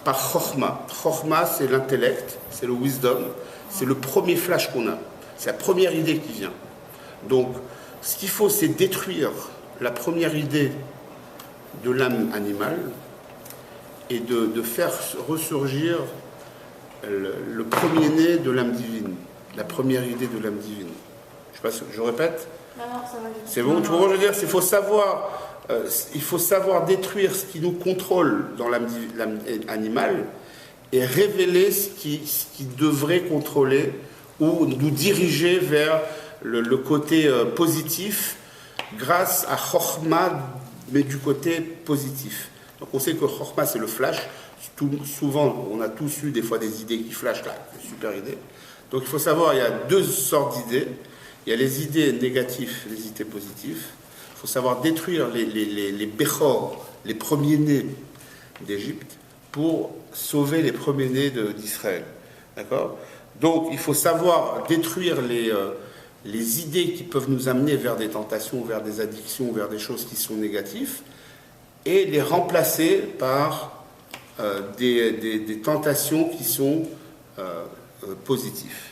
par Chokhmah. Chokhmah, c'est l'intellect, c'est le wisdom, c'est le premier flash qu'on a. C'est la première idée qui vient. Donc, ce qu'il faut, c'est détruire la première idée de l'âme animale et de faire ressurgir le premier-né de l'âme divine, la première idée de l'âme divine. Je sais pas si je répète. Non, ça va. C'est bon, tu vois, je veux dire, il faut savoir détruire ce qui nous contrôle dans l'âme animale et révéler ce qui devrait contrôler ou nous diriger vers le côté positif grâce à Chokhmah, mais du côté positif. Donc on sait que Chokhmah, c'est le flash. Souvent, on a tous eu des fois des idées qui flashent là, une super idée. Donc il faut savoir, il y a 2 sortes d'idées. Il y a les idées négatives, les idées positives. Il faut savoir détruire les Bechor, les premiers-nés d'Égypte, pour sauver les premiers-nés d'Israël. D'accord? Donc il faut savoir détruire les idées qui peuvent nous amener vers des tentations, vers des addictions, vers des choses qui sont négatives, et les remplacer par des tentations qui sont positives.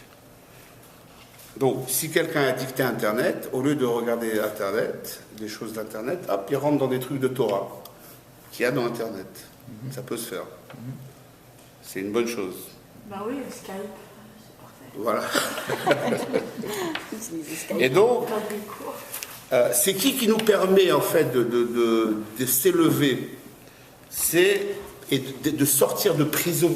Donc, si quelqu'un est addicté à Internet, au lieu de regarder Internet, des choses d'Internet, hop, il rentre dans des trucs de Torah qu'il y a dans Internet. Ça peut se faire. C'est une bonne chose. Bah oui, Skype, c'est parfait. Voilà. Et donc, c'est qui nous permet en fait de s'élever, et de sortir de prison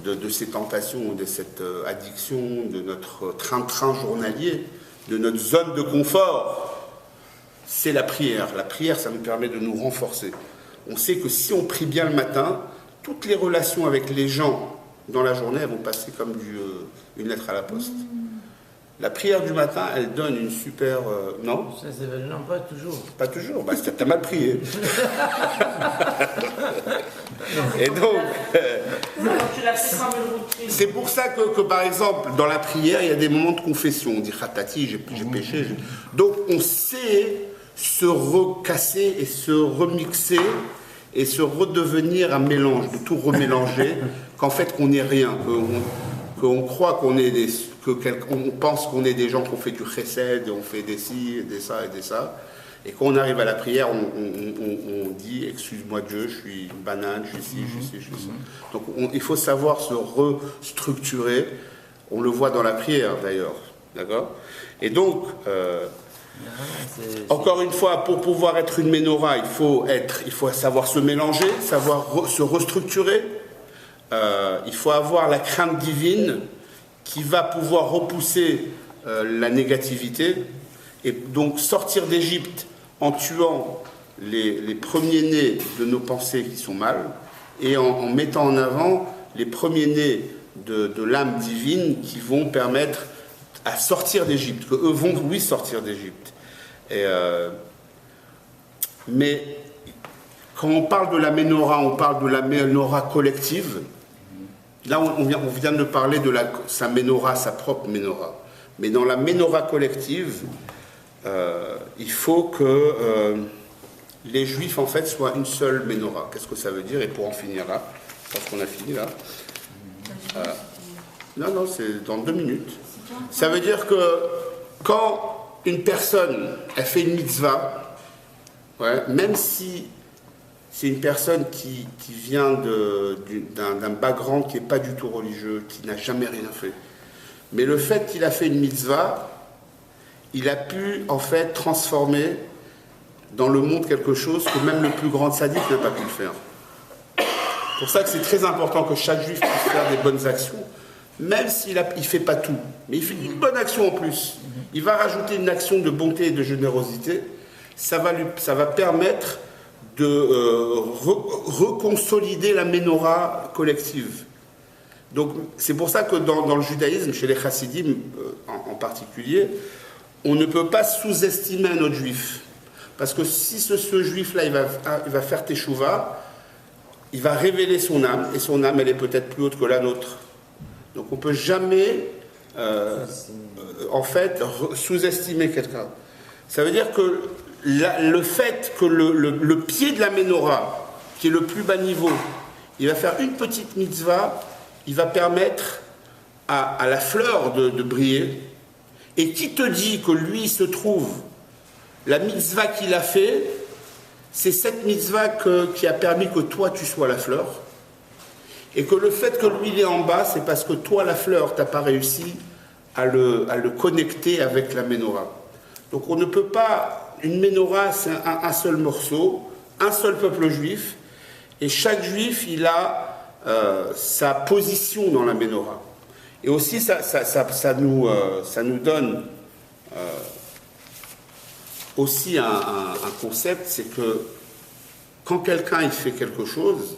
de ces tentations, de cette addiction, de notre train-train journalier, de notre zone de confort. C'est la prière. La prière, ça nous permet de nous renforcer. On sait que si on prie bien le matin, toutes les relations avec les gens dans la journée, elles vont passer comme une lettre à la poste. La prière du matin, elle donne une super... non? Non, pas toujours. Pas toujours. Bah, t'as mal prié. Et donc... c'est pour ça que, par exemple, dans la prière, il y a des moments de confession. On dit, Khatati, j'ai péché. Donc, on sait se recasser et se remixer et se redevenir un mélange, de tout remélanger, qu'en fait, qu'on n'est rien, qu'on croit qu'on est on pense qu'on est des gens qui ont fait du chesed, on fait des ci, des ça et des ça. Et quand on arrive à la prière, on dit « Excuse-moi Dieu, je suis une banane, je suis ci, je suis ci, je suis ça ». Donc il faut savoir se restructurer. On le voit dans la prière d'ailleurs. D'accord? Et donc, encore une fois, pour pouvoir être une menorah, il faut savoir se mélanger, savoir se restructurer. Il faut avoir la crainte divine qui va pouvoir repousser la négativité et donc sortir d'Égypte en tuant les premiers-nés de nos pensées qui sont mal et en mettant en avant les premiers-nés de l'âme divine qui vont permettre à sortir d'Égypte, qu'eux vont, oui, sortir d'Égypte. Mais quand on parle de la menorah, on parle de la menorah collective. Là, on vient de parler de sa menorah, sa propre menorah. Mais dans la menorah collective, il faut que les Juifs, en fait, soient une seule menorah. Qu'est-ce que ça veut dire? Et pour en finir là, je pense qu'on a fini là. Non, c'est dans 2 minutes. Ça veut dire que quand une personne, elle fait une mitzvah, ouais, même si c'est une personne qui vient d'un background qui n'est pas du tout religieux, qui n'a jamais rien fait, mais le fait qu'il a fait une mitzvah, il a pu en fait transformer dans le monde quelque chose que même le plus grand sadique n'a pas pu le faire. C'est pour ça que c'est très important que chaque juif puisse faire des bonnes actions, même s'il ne fait pas tout, mais il fait une bonne action en plus. Il va rajouter une action de bonté et de générosité, ça va permettre de reconsolider la menorah collective. Donc c'est pour ça que dans le judaïsme, chez les chassidim en particulier, on ne peut pas sous-estimer un autre juif. Parce que si ce juif-là, il va faire teshuva, il va révéler son âme, et son âme, elle est peut-être plus haute que la nôtre. Donc on ne peut jamais, en fait, sous-estimer quelqu'un. Ça veut dire que le fait que le pied de la menorah, qui est le plus bas niveau, il va faire une petite mitzvah, il va permettre à la fleur de briller. Et qui te dit que lui se trouve, la mitzvah qu'il a fait, c'est cette mitzvah qui a permis que toi tu sois la fleur, et que le fait que lui il est en bas, c'est parce que toi la fleur, tu n'as pas réussi à le connecter avec la menorah. Donc on ne peut pas, une menorah c'est un seul morceau, un seul peuple juif, et chaque juif il a sa position dans la menorah. Et aussi, ça nous donne aussi un concept, c'est que quand quelqu'un il fait quelque chose,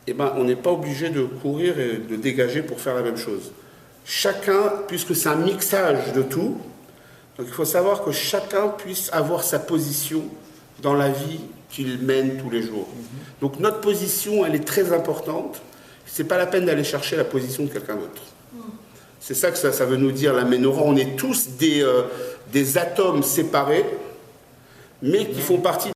eh ben, on n'est pas obligé de courir et de dégager pour faire la même chose. Chacun, puisque c'est un mixage de tout, donc il faut savoir que chacun puisse avoir sa position dans la vie qu'il mène tous les jours. Donc notre position, elle est très importante. C'est pas la peine d'aller chercher la position de quelqu'un d'autre. C'est ça que ça veut nous dire la menorah. On est tous des atomes séparés, mais qui font partie